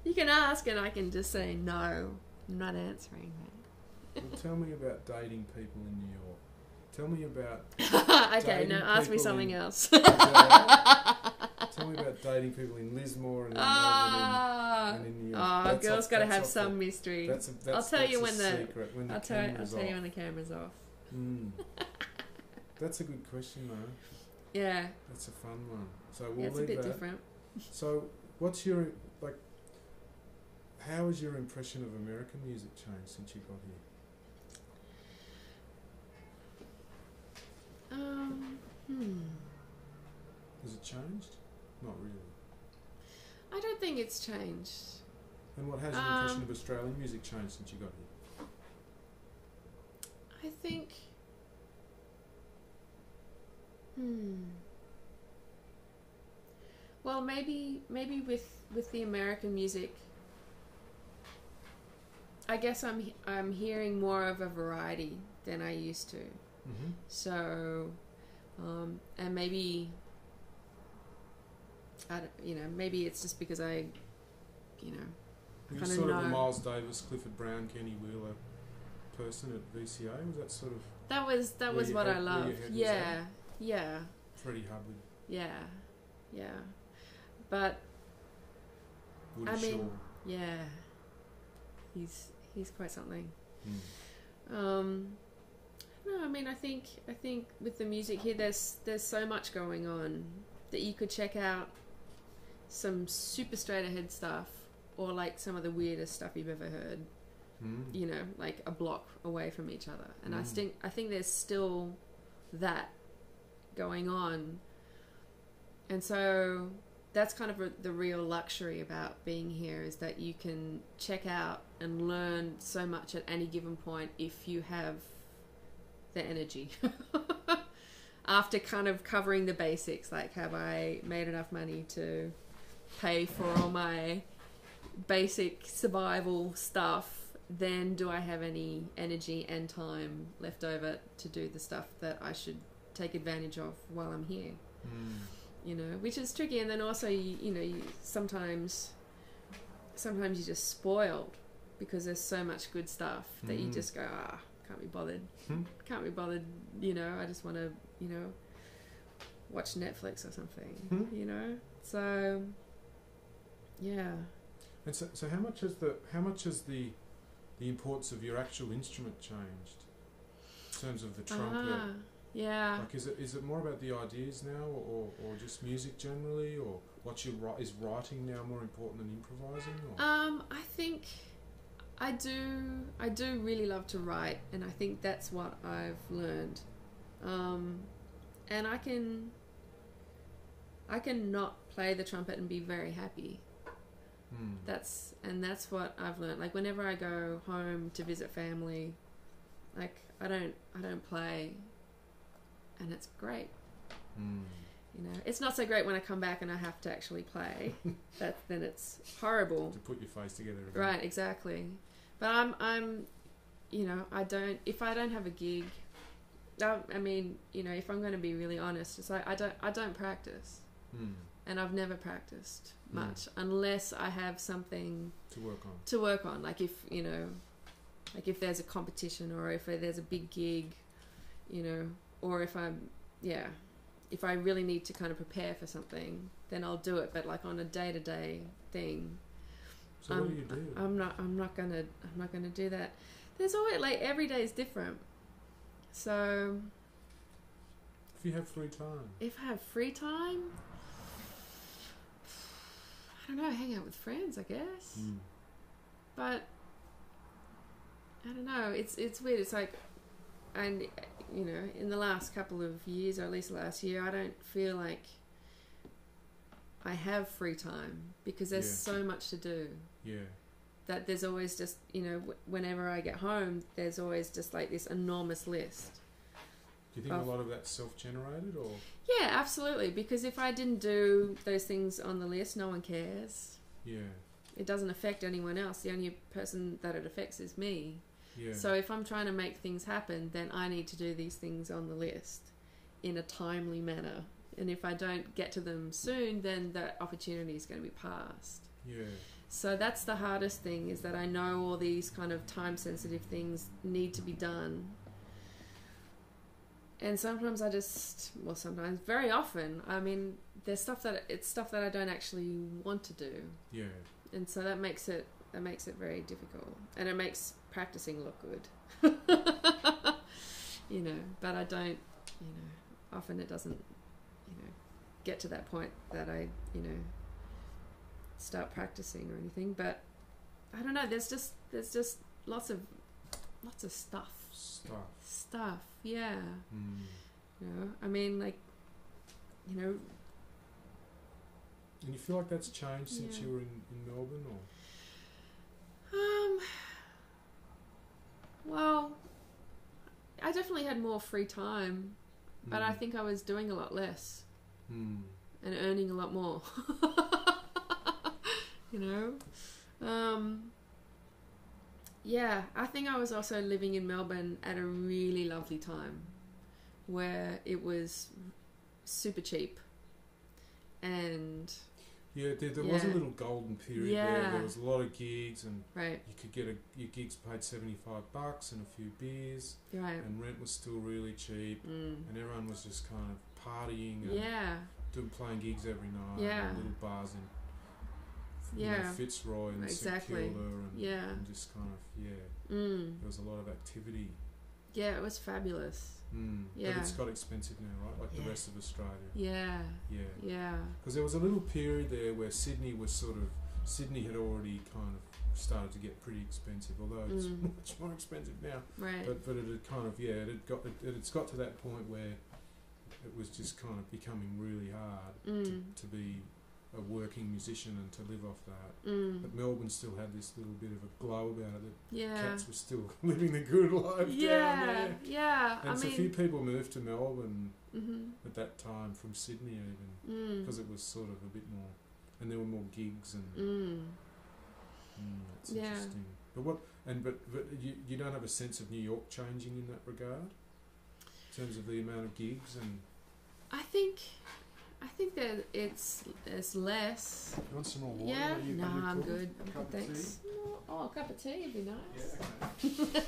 You can ask and I can just say no. I'm not answering that. Well, tell me about dating people in New York. Tell me about okay, no, ask me something else. Tell me about dating people in Lismore and in Melbourne and in New York. Oh, girls got to have some mystery. I'll tell you when the camera's off. That's a good question, though. Yeah. That's a fun one. So we'll it's a bit different. So, what's your how has your impression of American music changed since you got here? Has it changed? Not really. I don't think it's changed. And what has your impression of Australian music changed since you got here? I think... Well, maybe with the American music, I guess I'm hearing more of a variety than I used to. Mm-hmm. So, and maybe maybe it's just because I You're sort of a Miles Davis, Clifford Brown, Kenny Wheeler person at VCA. Was that sort of that was what I loved? Yeah. Freddie Hubbard. Yeah. But Woody Shaw. Yeah, he's quite something. No, I mean, I think with the music here, there's so much going on that you could check out some super straight ahead stuff, or like some of the weirdest stuff you've ever heard. You know, like a block away from each other, and I think there's still that going on, and so that's kind of the real luxury about being here, is that you can check out and learn so much at any given point if you have the energy. After kind of covering the basics, like, have I made enough money to pay for all my basic survival stuff? Then do I have any energy and time left over to do the stuff that I should take advantage of while I'm here? You know, which is tricky. And then also, you sometimes you're just spoiled because there's so much good stuff that you just go, can't be bothered. Can't be bothered, I just want to, watch Netflix or something, So, yeah. And so how much has the importance of your actual instrument changed in terms of the trumpet? Yeah. Like, is it more about the ideas now, or just music generally, or is writing now more important than improvising? Or? I think I do really love to write, and I think that's what I've learned. And I can not play the trumpet and be very happy. That's what I've learned. Like, whenever I go home to visit family, like, I don't play, and it's great. It's not so great when I come back and I have to actually play. Then it's horrible. To put your face together again. Right, exactly. But I'm if I don't have a gig, if I'm going to be really honest, it's like I don't practice. And I've never practiced much unless I have something to work on. Like, if there's a competition, or if there's a big gig, or if I really need to kind of prepare for something, then I'll do it. But like on a day-to-day thing, so what do you do? I'm not gonna do that. There's always, like, every day is different. So if you have free time, I don't know, hang out with friends, I guess. But I don't know, it's weird. It's like, and in the last couple of years, or at least last year, I don't feel like I have free time because there's so much to do. That there's always just, whenever I get home, there's always just like this enormous list. Do you think a lot of that's self-generated, or? Yeah, absolutely. Because if I didn't do those things on the list, no one cares. Yeah. It doesn't affect anyone else. The only person that it affects is me. Yeah. So if I'm trying to make things happen, then I need to do these things on the list in a timely manner, and if I don't get to them soon, then that opportunity is going to be passed. Yeah. So that's the hardest thing, is that I know all these kind of time-sensitive things need to be done. And sometimes sometimes, very often, I mean, there's stuff that I don't actually want to do. Yeah. And so that makes it very difficult. And it makes practicing look good. You know, but I don't, you know, often it doesn't, you know, get to that point that I, you know, start practicing or anything. But I don't know, there's just lots of stuff, yeah. You know, I mean, like, you know, and you feel like that's changed since you were in Melbourne, or? Well, I definitely had more free time, but I think I was doing a lot less and earning a lot more. You know? Yeah, I think I was also living in Melbourne at a really lovely time where it was super cheap and... Yeah, there was a little golden period there. There was a lot of gigs, and you could get your gigs paid $75 and a few beers, and rent was still really cheap, and everyone was just kind of partying and playing gigs every night, and little bars in you know, Fitzroy and St Kilda, and just kind of there was a lot of activity. Yeah, it was fabulous. But it's got expensive now, right? Like the rest of Australia. Yeah. Because there was a little period there where Sydney had already kind of started to get pretty expensive, although it's much more expensive now. Right. But it had kind of it's got to that point where it was just kind of becoming really hard to be a working musician and to live off that. But Melbourne still had this little bit of a glow about it that cats were still living the good life down there. Yeah. And so a few people moved to Melbourne at that time from Sydney even, because it was sort of a bit more, and there were more gigs and that's interesting. But you don't have a sense of New York changing in that regard in terms of the amount of gigs and. I think that it's less. You want some more water? Yeah. No, I'm cool? good. I'm good, thanks. Oh, a cup of tea would be nice. Yeah,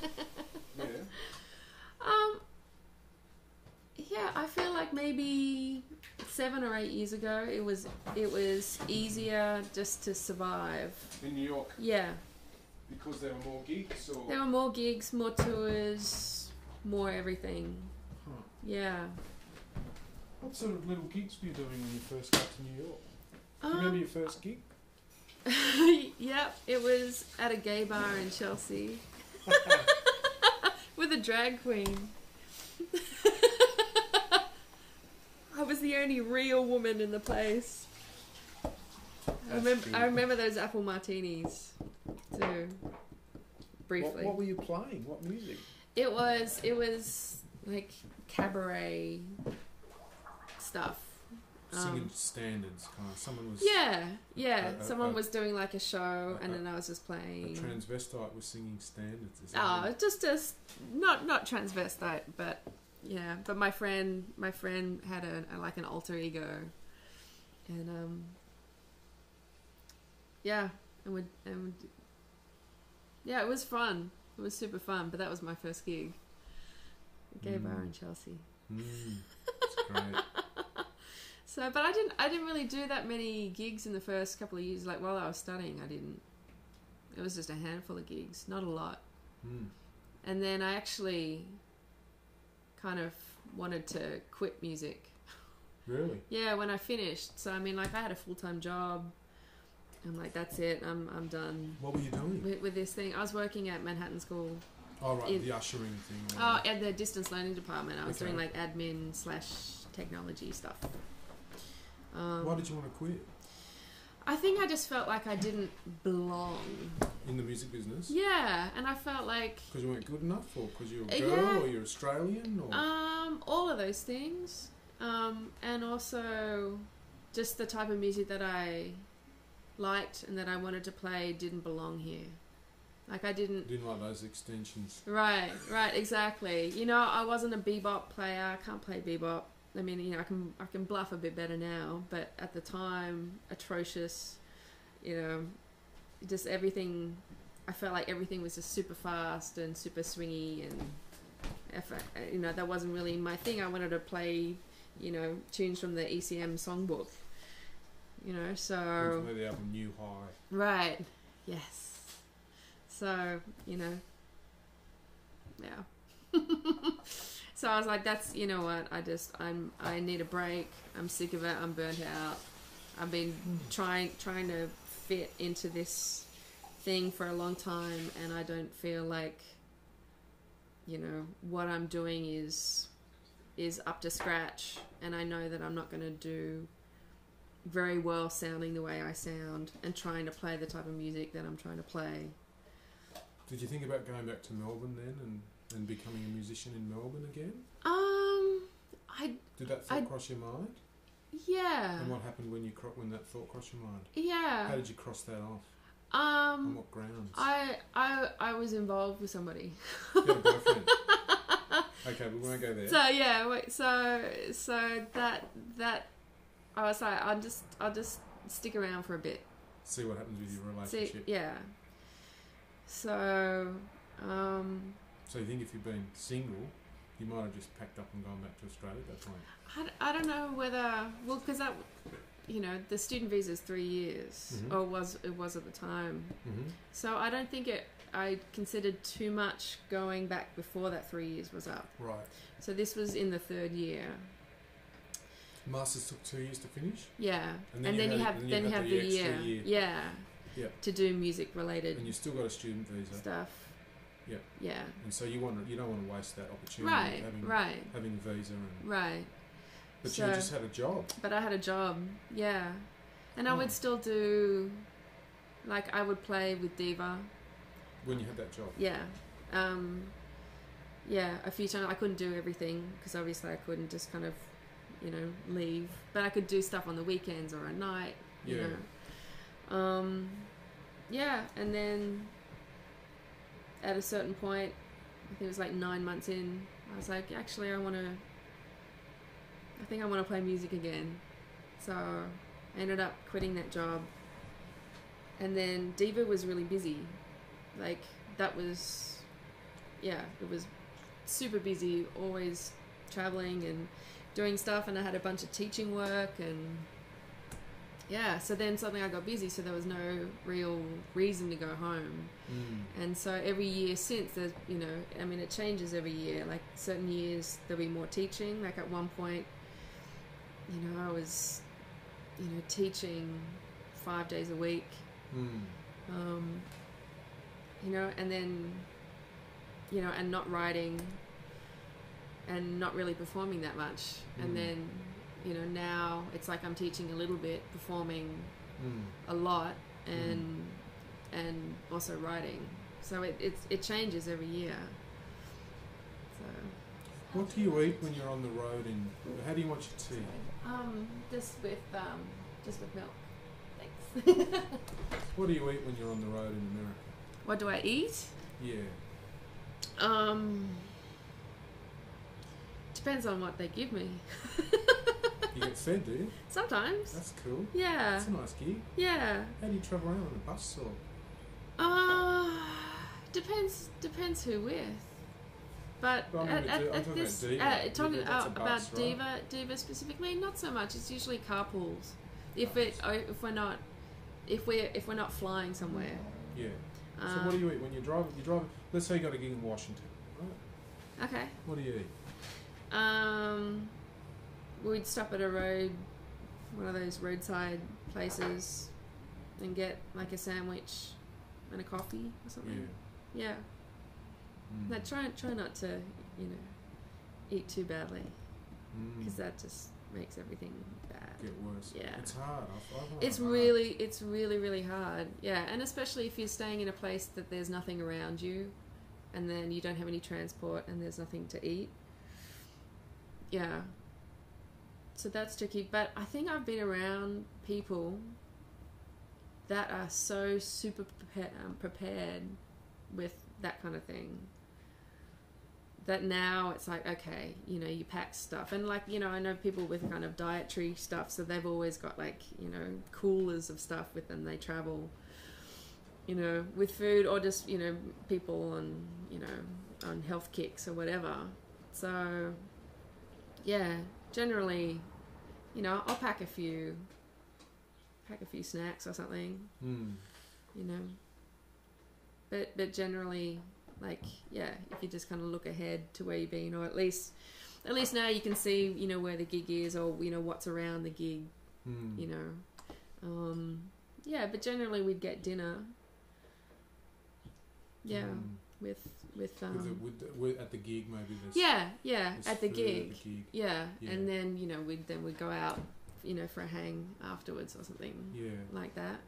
okay. Yeah, I feel like maybe 7 or 8 years ago it was easier just to survive. In New York? Yeah. Because there were more gigs, or? There were more gigs, more tours, more everything. Huh. Yeah. What sort of little gigs were you doing when you first got to New York? Do you remember your first gig? Yep, it was at a gay bar in Chelsea with a drag queen. I was the only real woman in the place. I remember those apple martinis too. Briefly. What were you playing? What music? It was like cabaret stuff. Singing standards, kind of. Someone was. Yeah. Someone was doing like a show, and then I was just playing. A transvestite was singing standards. Just not transvestite, but yeah. But my friend had like an alter ego, and it was fun. It was super fun. But that was my first gig. A gay bar in Chelsea. That's great. So, but I didn't really do that many gigs in the first couple of years. Like while I was studying, I didn't. It was just a handful of gigs, not a lot. And then I actually kind of wanted to quit music. Really? Yeah, when I finished. So I mean, like I had a full-time job. I'm like, that's it. I'm done. What were you doing with this thing? I was working at Manhattan School. Oh right, the ushering thing. At the distance learning department. I was doing like admin/technology stuff. Why did you want to quit? I think I just felt like I didn't belong in the music business. Yeah, and I felt like because you weren't good enough, or because you're a girl, or you're Australian, or all of those things, and also just the type of music that I liked and that I wanted to play didn't belong here. Like I didn't like those extensions. Right, exactly. You know, I wasn't a bebop player. I can't play bebop. I mean, you know, I can bluff a bit better now, but at the time, atrocious. You know, just everything. I felt like everything was just super fast and super swingy, and you know, that wasn't really my thing. I wanted to play, you know, tunes from the ECM songbook. You know, so the album New High. Right. Yes. So, you know, yeah. So I was like, that's, you know what, I need a break. I'm sick of it. I'm burnt out. I've been trying to fit into this thing for a long time, and I don't feel like, you know, what I'm doing is up to scratch, and I know that I'm not going to do very well sounding the way I sound and trying to play the type of music that I'm trying to play. Did you think about going back to Melbourne then and becoming a musician in Melbourne again? Did that thought cross your mind? Yeah. And what happened when that thought crossed your mind? Yeah. How did you cross that off? On what grounds? I was involved with somebody. You had a boyfriend. Okay, we won't go there. So yeah, wait. So that I was like, I'll just stick around for a bit. See what happens with your relationship. Yeah. So. So you think if you'd been single, you might have just packed up and gone back to Australia at that point? I don't know whether, well, because that, you know, the student visa is 3 years, mm-hmm. or it was at the time. Mm-hmm. So I don't think I considered too much going back before that 3 years was up. Right. So this was in the third year. Masters took 2 years to finish? Yeah. And then you have the year. Yeah. Yeah. To do music related. And you still got a student visa. Stuff. Yeah. Yeah. And so you don't want to waste that opportunity having a visa and right. But so, you just had a job. But I had a job, yeah. And I would still do, like, I would play with Diva. When you had that job? Yeah. Yeah, a few times. I couldn't do everything because obviously I couldn't just kind of, you know, leave. But I could do stuff on the weekends or at night, you know. Yeah, and then at a certain point, I think it was like 9 months in, I was like, actually, I think I want to play music again. So I ended up quitting that job. And then Diva was really busy. Like, that was, yeah, it was super busy, always traveling and doing stuff. And I had a bunch of teaching work and yeah, so then suddenly I got busy, so there was no real reason to go home. And so every year since, there's, you know, I mean, it changes every year. Like, certain years there'll be more teaching. Like, at one point, you know, I was, you know, teaching 5 days a week. You know, and then, you know, and not writing and not really performing that much. And then, you know, now it's like I'm teaching a little bit, performing a lot, and also writing. So it changes every year. So. What do you eat when you're on the road? And how do you watch your tea? Just with milk. Thanks. What do you eat when you're on the road in America? What do I eat? Yeah. Depends on what they give me. You get fed, do you? Sometimes. That's cool. Yeah. That's a nice gig. Yeah. How do you travel around on a bus or? Depends who with. But talking about Diva specifically, not so much. It's usually carpools. If we're not flying somewhere. Yeah. So what do you eat when you drive? Let's say you got a gig in Washington, right? Okay. What do you eat? We'd stop at one of those roadside places, and get like a sandwich and a coffee or something. Yeah. No, try not to, you know, eat too badly, because that just makes everything bad. Get worse. Yeah. It's hard. It's really hard. Yeah, and especially if you're staying in a place that there's nothing around you, and then you don't have any transport and there's nothing to eat. Yeah. So that's tricky. But I think I've been around people that are so super prepared with that kind of thing. that now it's like, okay, you know, you pack stuff. And like, you know, I know people with kind of dietary stuff, so they've always got like, you know, coolers of stuff with them. They travel, you know, with food, or just, you know, people on, you know, on health kicks or whatever. So yeah, generally, you know, I'll pack a few snacks or something, you know, but generally, like, yeah, if you just kind of look ahead to where you've been, or at least now you can see, you know, where the gig is, or, you know, what's around the gig, you know. Yeah, but generally we'd get dinner. Yeah, with at the gig, maybe. Yeah, at the gig. Yeah, and then, you know, we'd go out, you know, for a hang afterwards or something. Like that.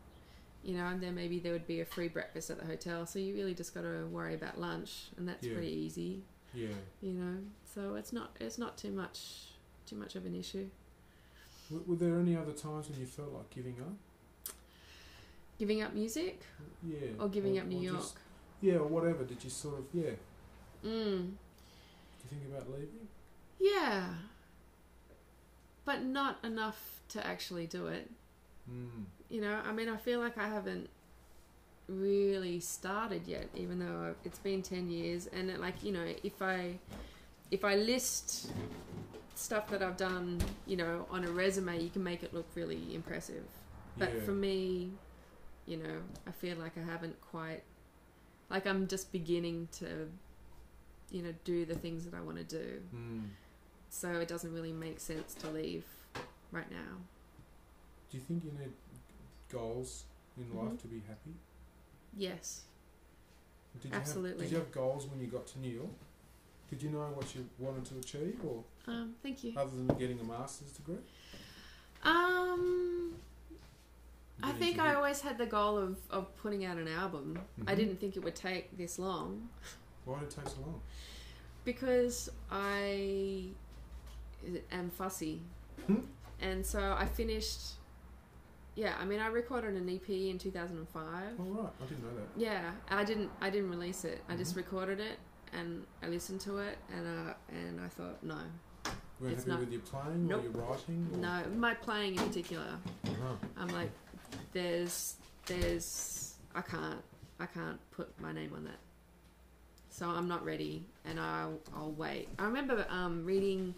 You know, and then maybe there would be a free breakfast at the hotel, so you really just got to worry about lunch, and that's pretty easy. Yeah. You know, so it's not too much of an issue. Were there any other times when you felt like giving up? Giving up music? Yeah. Or giving up New York? Or whatever. Did you sort of, Did you think about leaving? Yeah. But not enough to actually do it. You know, I mean, I feel like I haven't really started yet, even though it's been 10 years. And it, like, you know, if I list stuff that I've done, you know, on a resume, you can make it look really impressive. But for me, you know, I feel like I haven't quite, like, I'm just beginning to, you know, do the things that I want to do. So it doesn't really make sense to leave right now. Do you think you need goals in life to be happy? Yes. Absolutely. Did you have goals when you got to New York? Did you know what you wanted to achieve, or thank you. Other than getting a master's degree? I think I always had the goal of putting out an album. I didn't think it would take this long. Why did it take so long? Because I am fussy. And so I finished... Yeah, I mean, I recorded an EP in 2005. Oh, right. I didn't know that. Yeah, I didn't release it. I just recorded it, and I listened to it, and I thought, no. Were you happy with your playing or your writing? Or? No, my playing in particular. I'm like, I can't put my name on that. So I'm not ready, and I'll wait. I remember reading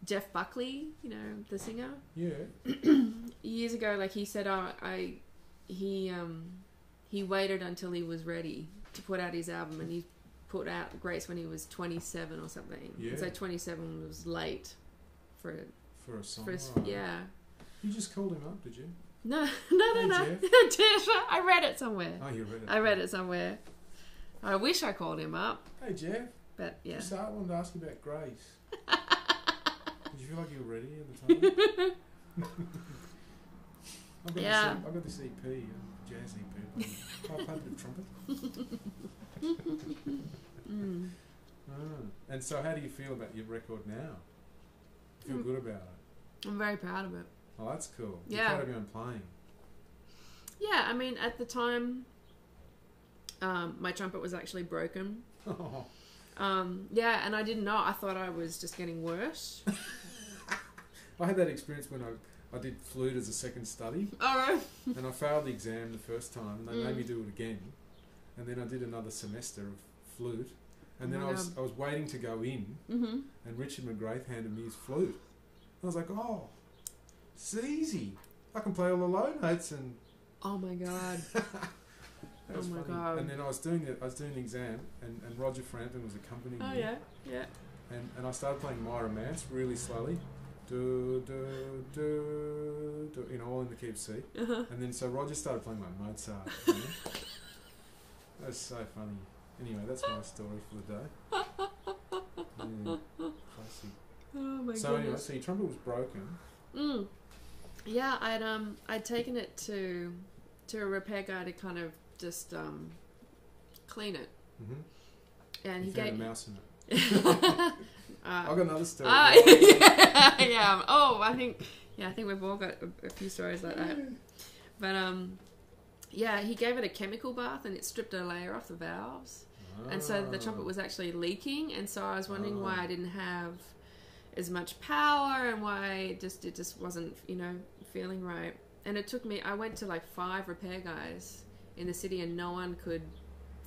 Jeff Buckley, you know, the singer. Yeah. Years ago, like, he said, he waited until he was ready to put out his album, and he put out Grace when he was 27 or something. Yeah. So 27 was late for a song. Yeah. You just called him up, did you? No. Jeff. I read it somewhere. Oh, you read it? I read it somewhere. I wish I called him up. Hey, Jeff. But, yeah. I wanted to ask you about Grace. Did you feel like you were ready at the time? I've got this EP, jazz EP. I played the trumpet. And so how do you feel about your record now? You feel good about it? I'm very proud of it. Oh, that's cool. Yeah. You're proud of your own playing. Yeah, I mean, at the time, my trumpet was actually broken. Oh. Yeah, and I didn't know. I thought I was just getting worse. I had that experience when I did flute as a second study. Oh. And I failed the exam the first time, and they made me do it again. And then I did another semester of flute. And then I was waiting to go in, and Richard McGrath handed me his flute. I was like, oh, it's easy. I can play all the low notes and... Oh my God. That was funny. God. And then I was doing the exam, and Roger Frampton was accompanying me. Oh, yeah. And I started playing My Romance really slowly. Do, do, do, do, you know, all in the key of C. And then so Roger started playing like Mozart. You know? That was so funny. Anyway, that's my story for the day. Yeah, classic. Oh my goodness. Anyway, so your trumpet was broken. Yeah, I'd taken it to a repair guy to kind of just clean it. And he gave a mouse in it. I've got another story. Yeah. Oh, I think we've all got a few stories like that. But yeah, he gave it a chemical bath, and it stripped a layer off the valves. And so the trumpet was actually leaking, and so I was wondering why I didn't have as much power and why it just wasn't, feeling right. And it took me, I went to like 5 repair guys in the city and no one could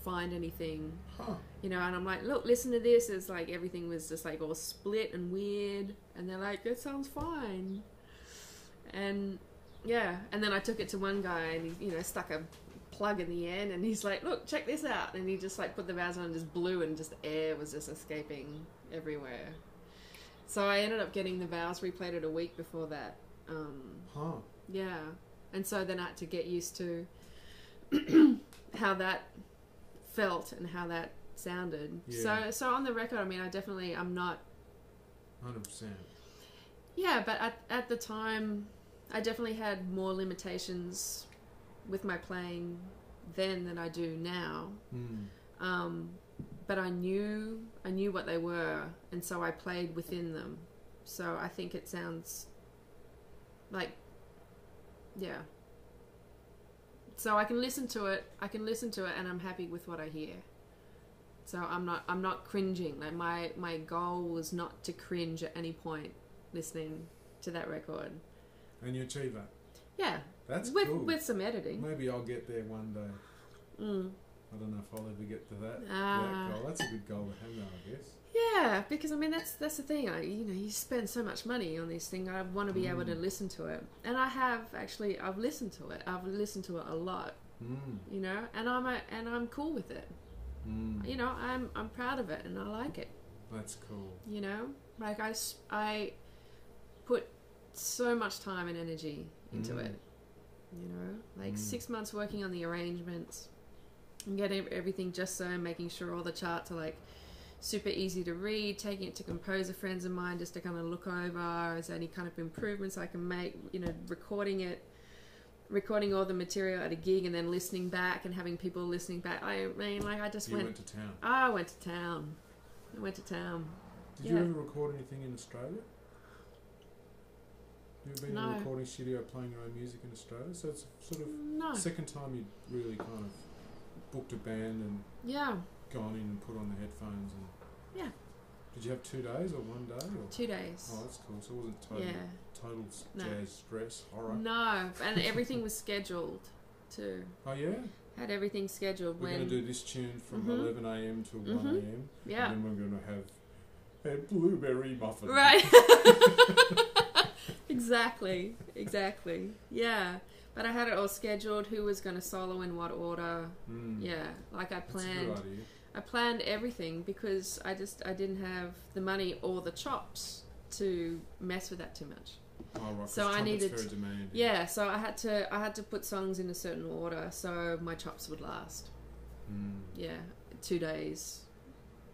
find anything, and I'm like, look, listen to this. It's like everything was just like all split and weird, and they're like, that sounds fine. And and then I took it to one guy and he, stuck a plug in the end and he's like, look, check this out. And he just like put the valves on and just blew and just air was just escaping everywhere. So I ended up getting the valves replated a week before that. Yeah. And so then I had to get used to how that felt and how that sounded. Yeah. So on the record, I mean, I'm not 100%. Yeah, but at the time, I definitely had more limitations with my playing then than I do now. But I knew what they were, and so I played within them. So I think it sounds like, yeah. So I can listen to it, and I'm happy with what I hear. So I'm not cringing. Like my goal was not to cringe at any point listening to that record. And you achieve that? Yeah. That's cool. With some editing. Maybe I'll get there one day. I don't know if I'll ever get to that goal. That's a good goal to have now, I guess. Yeah, because I mean that's the thing. You spend so much money on this thing. I want to be able to listen to it, and I've listened to it. I've listened to it a lot. And I'm cool with it. I'm proud of it, and I like it. That's cool. Like I put so much time and energy into it. 6 months working on the arrangements and getting everything just so, making sure all the charts are like super easy to read, taking it to composer friends of mine just to kind of look over, is there any kind of improvements I can make, recording all the material at a gig and then listening back and having people listening back. I mean, like I just went to town. I went to town. Did you ever record anything in Australia? You've been in a recording studio playing your own music in Australia? So it's sort of second time you really kind of booked a band and gone in and put on the headphones and Did you have 2 days or 1 day? Or? 2 days. Oh, that's cool. So it wasn't total jazz stress, horror? No, and everything was scheduled too. Oh yeah? Had everything scheduled. We're going to do this tune from 11 a.m. to 1 a.m. Yeah. And then we're going to have a blueberry muffin. Right. Exactly. Yeah. But I had it all scheduled, who was going to solo in what order. Yeah. Like I planned. That's a good idea. I planned everything because I didn't have the money or the chops to mess with that too much. Oh right. So I needed. Very demanding. Yeah. So I had to put songs in a certain order so my chops would last. Yeah. 2 days.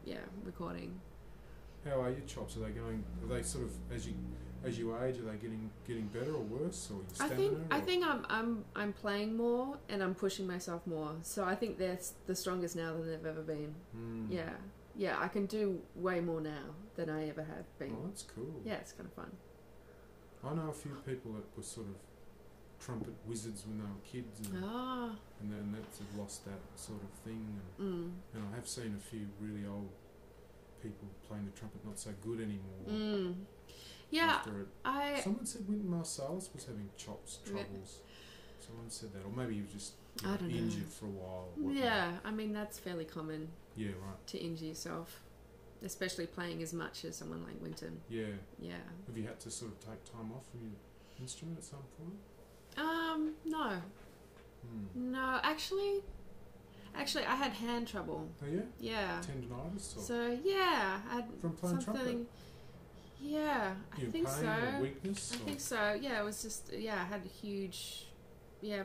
Yeah. Recording. How are your chops? Are they sort of as you age? Are they getting better or worse? Or I think I'm playing more and I'm pushing myself more. So I think they're the strongest now than they've ever been. Yeah. I can do way more now than I ever have been. Oh, that's cool. Yeah, it's kind of fun. I know a few people that were sort of trumpet wizards when they were kids, and then that's lost that sort of thing. And I have seen a few really old people playing the trumpet not so good anymore. Yeah, someone said Wynton Marsalis was having chops troubles. Someone said that, or maybe he was just injured for a while. Yeah, I mean that's fairly common. Yeah, right. To injure yourself, especially playing as much as someone like Wynton. Yeah. Yeah. Have you had to sort of take time off from your instrument at some point? No. No, actually, I had hand trouble. Oh yeah. Yeah. Tendonitis. Or? So yeah, I had from playing trumpet. Yeah, I think so. Or weakness? I think so. Yeah, it was just I had huge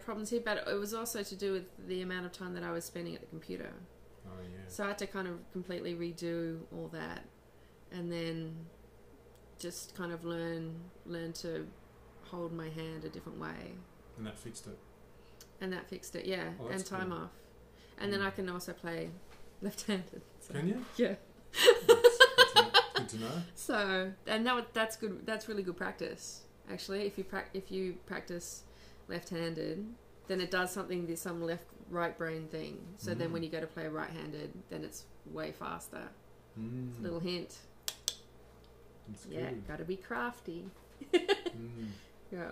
problems here, but it was also to do with the amount of time that I was spending at the computer. Oh yeah. So I had to kind of completely redo all that, and then just kind of learn to hold my hand a different way. And that fixed it. Yeah, oh, and time off, and then I can also play left-handed. So. Can you? Yeah. Good to know. So, and that's good. That's really good practice, actually. If you practice left-handed, then it does something. There's some right brain thing. So then when you go to play right-handed, then it's way faster. It's a little hint. That's got to be crafty. Yeah.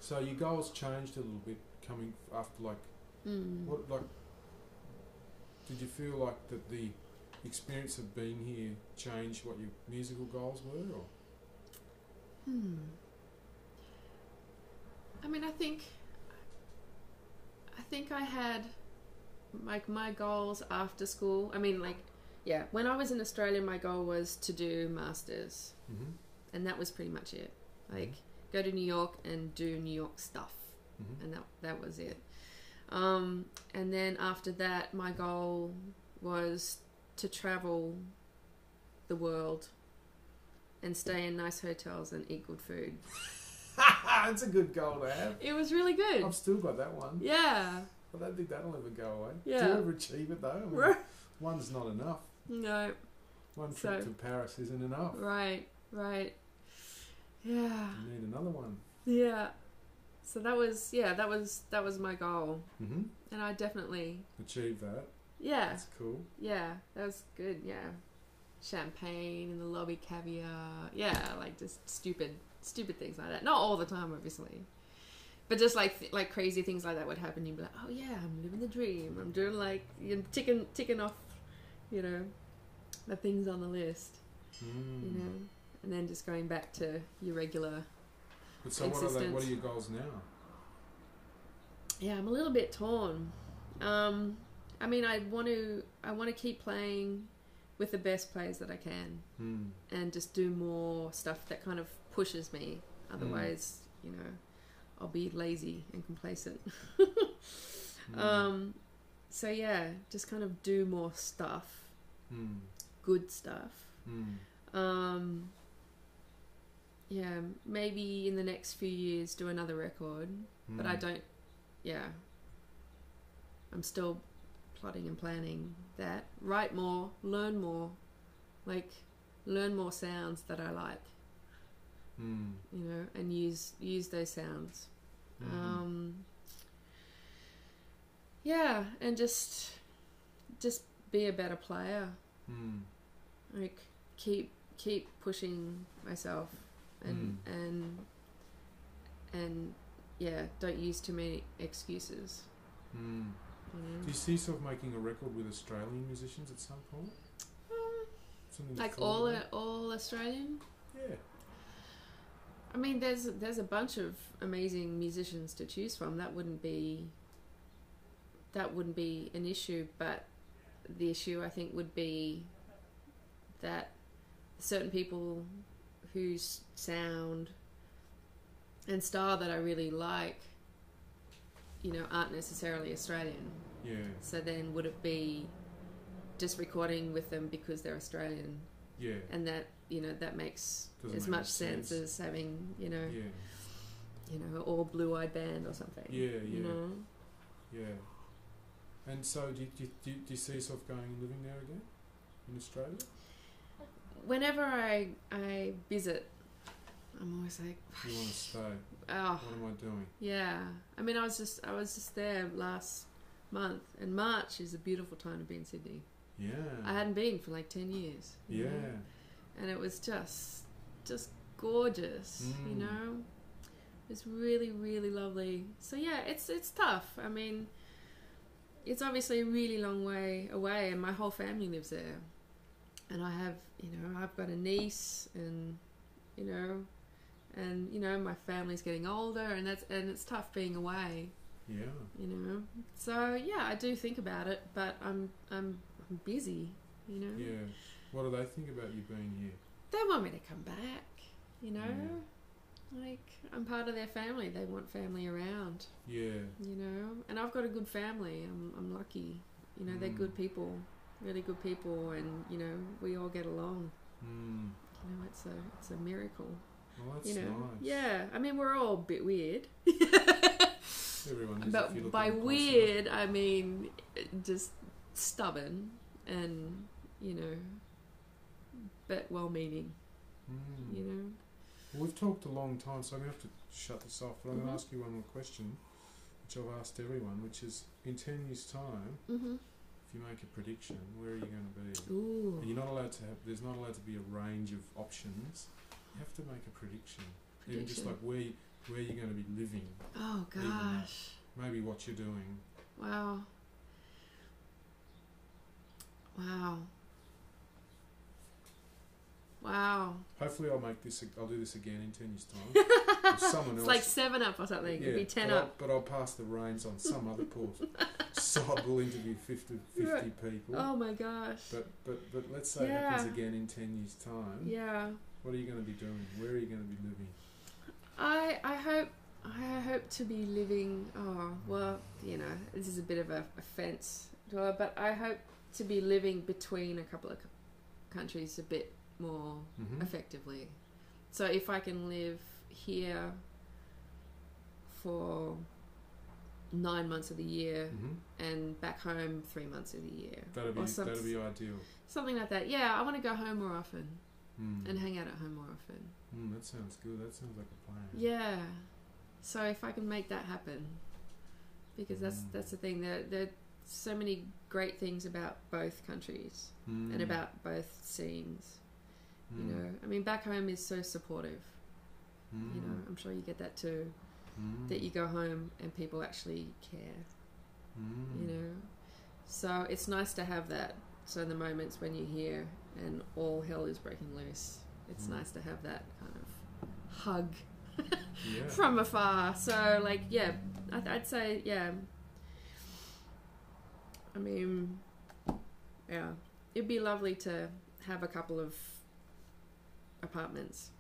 So your goals changed a little bit coming after what did you feel like that the experience of being here changed what your musical goals were, or? I mean, I think I had like my goals after school. I mean, like, yeah, when I was in Australia, my goal was to do masters, and that was pretty much it. Like, go to New York and do New York stuff, and that was it. And then after that, my goal was to travel the world and stay in nice hotels and eat good food. That's a good goal to have. It was really good. I've still got that one. Yeah. I don't think that'll ever go away. Yeah. Do you ever achieve it though? I mean, one's not enough. No. One trip to Paris isn't enough. Right. Yeah. You need another one. Yeah. So that was my goal. And I definitely achieved that. Yeah. That's cool. Yeah, that was good. Yeah. Champagne in the lobby, caviar. Yeah, like just stupid things like that. Not all the time, obviously. But just like crazy things like that would happen. You'd be like, oh yeah, I'm living the dream. I'm doing like, ticking off, the things on the list. And then just going back to your regular existence. What are your goals now? Yeah, I'm a little bit torn. I mean, I want to keep playing with the best players that I can, and just do more stuff that kind of pushes me. Otherwise, I'll be lazy and complacent. So yeah, just kind of do more stuff, good stuff. Yeah, maybe in the next few years do another record, but I don't. Yeah, I'm still plotting and planning that. Write more, learn more, learn more sounds that I like. And use those sounds. Yeah, and just be a better player. Like keep pushing myself, and yeah, don't use too many excuses. Do you see yourself making a record with Australian musicians at some point? Like all Australian? Yeah. I mean, there's a bunch of amazing musicians to choose from. That wouldn't be an issue, but the issue I think would be that certain people whose sound and style that I really like, aren't necessarily Australian. Yeah. So then would it be just recording with them because they're Australian? Yeah. And that, that makes as much sense as having, all blue-eyed band or something. Yeah. Yeah. And so do you see yourself going and living there again in Australia? Whenever I visit, I'm always like, you want to stay? Oh, what am I doing? Yeah, I mean, I was just there last month, and March is a beautiful time to be in Sydney. Yeah, I hadn't been for like 10 years. Yeah, and it was just gorgeous. It's really, really lovely. So yeah, it's tough. I mean, it's obviously a really long way away, and my whole family lives there. And I have, I've got a niece, and my family's getting older, and it's tough being away. Yeah. So yeah, I do think about it, but I'm busy. Yeah. What do they think about you being here? They want me to come back. Like, I'm part of their family. They want family around. Yeah. And I've got a good family. I'm lucky. They're good people. Really good people, and we all get along. It's a miracle. Well, that's nice. Yeah, I mean, we're all a bit weird. Everyone is. But by weird, I mean just stubborn, and but well-meaning. Well, we've talked a long time, so I'm going to have to shut this off. But I'm going to ask you one more question, which I've asked everyone, which is in 10 years' time, if you make a prediction, where are you going to be? Ooh. And you're not allowed to have, there's not allowed to be a range of options. You have to make a prediction. Even just like where you're going to be living. Oh, gosh. Maybe what you're doing. Wow. Wow. Wow. Hopefully I'll do this again in 10 years' time. Or someone else. It's like 7 Up or something. Yeah, It'd be 10 Up. But I'll pass the reins on some other poor sod will interview 50 people. Oh my gosh. But let's say it happens again in 10 years' time. Yeah. What are you going to be doing? Where are you going to be living? I hope to be living, this is a bit of a offence, but I hope to be living between a couple of countries a bit more effectively. So if I can live here for 9 months of the year and back home 3 months of the year. That'd be ideal. Something like that. Yeah, I want to go home more often and hang out at home more often. That sounds good. That sounds like a plan. Yeah. So if I can make that happen, because that's the thing. There are so many great things about both countries and about both scenes. You know, I mean, back home is so supportive. You know, I'm sure you get that too. That you go home and people actually care. You know, so it's nice to have that. So in the moments when you're here and all hell is breaking loose, it's nice to have that kind of hug from afar. So like, yeah, I'd say, yeah. I mean, yeah, it'd be lovely to have a couple of apartments,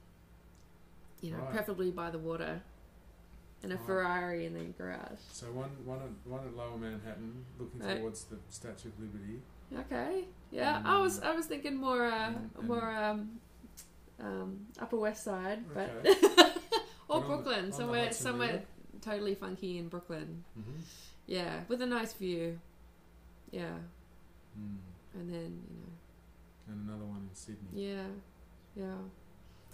you know, preferably by the water, and a Ferrari in the garage. So one at Lower Manhattan, looking towards the Statue of Liberty. Okay, yeah, I was thinking more Upper West Side, but or Brooklyn, somewhere totally funky in Brooklyn. Yeah, with a nice view. Yeah, and then and another one in Sydney. Yeah.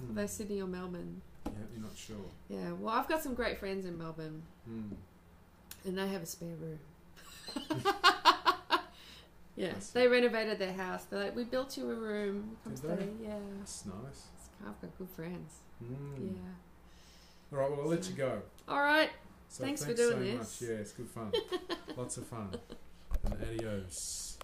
Are they Sydney or Melbourne? Yeah, you're not sure. Yeah, well, I've got some great friends in Melbourne, and they have a spare room. Yeah, they renovated their house. They're like, we built you a room. Come stay. Yeah, that's nice. I've got good friends. Yeah. All right, well, I'll let you go. All right. So thanks for doing this. Much. Yeah, it's good fun. Lots of fun. And adios.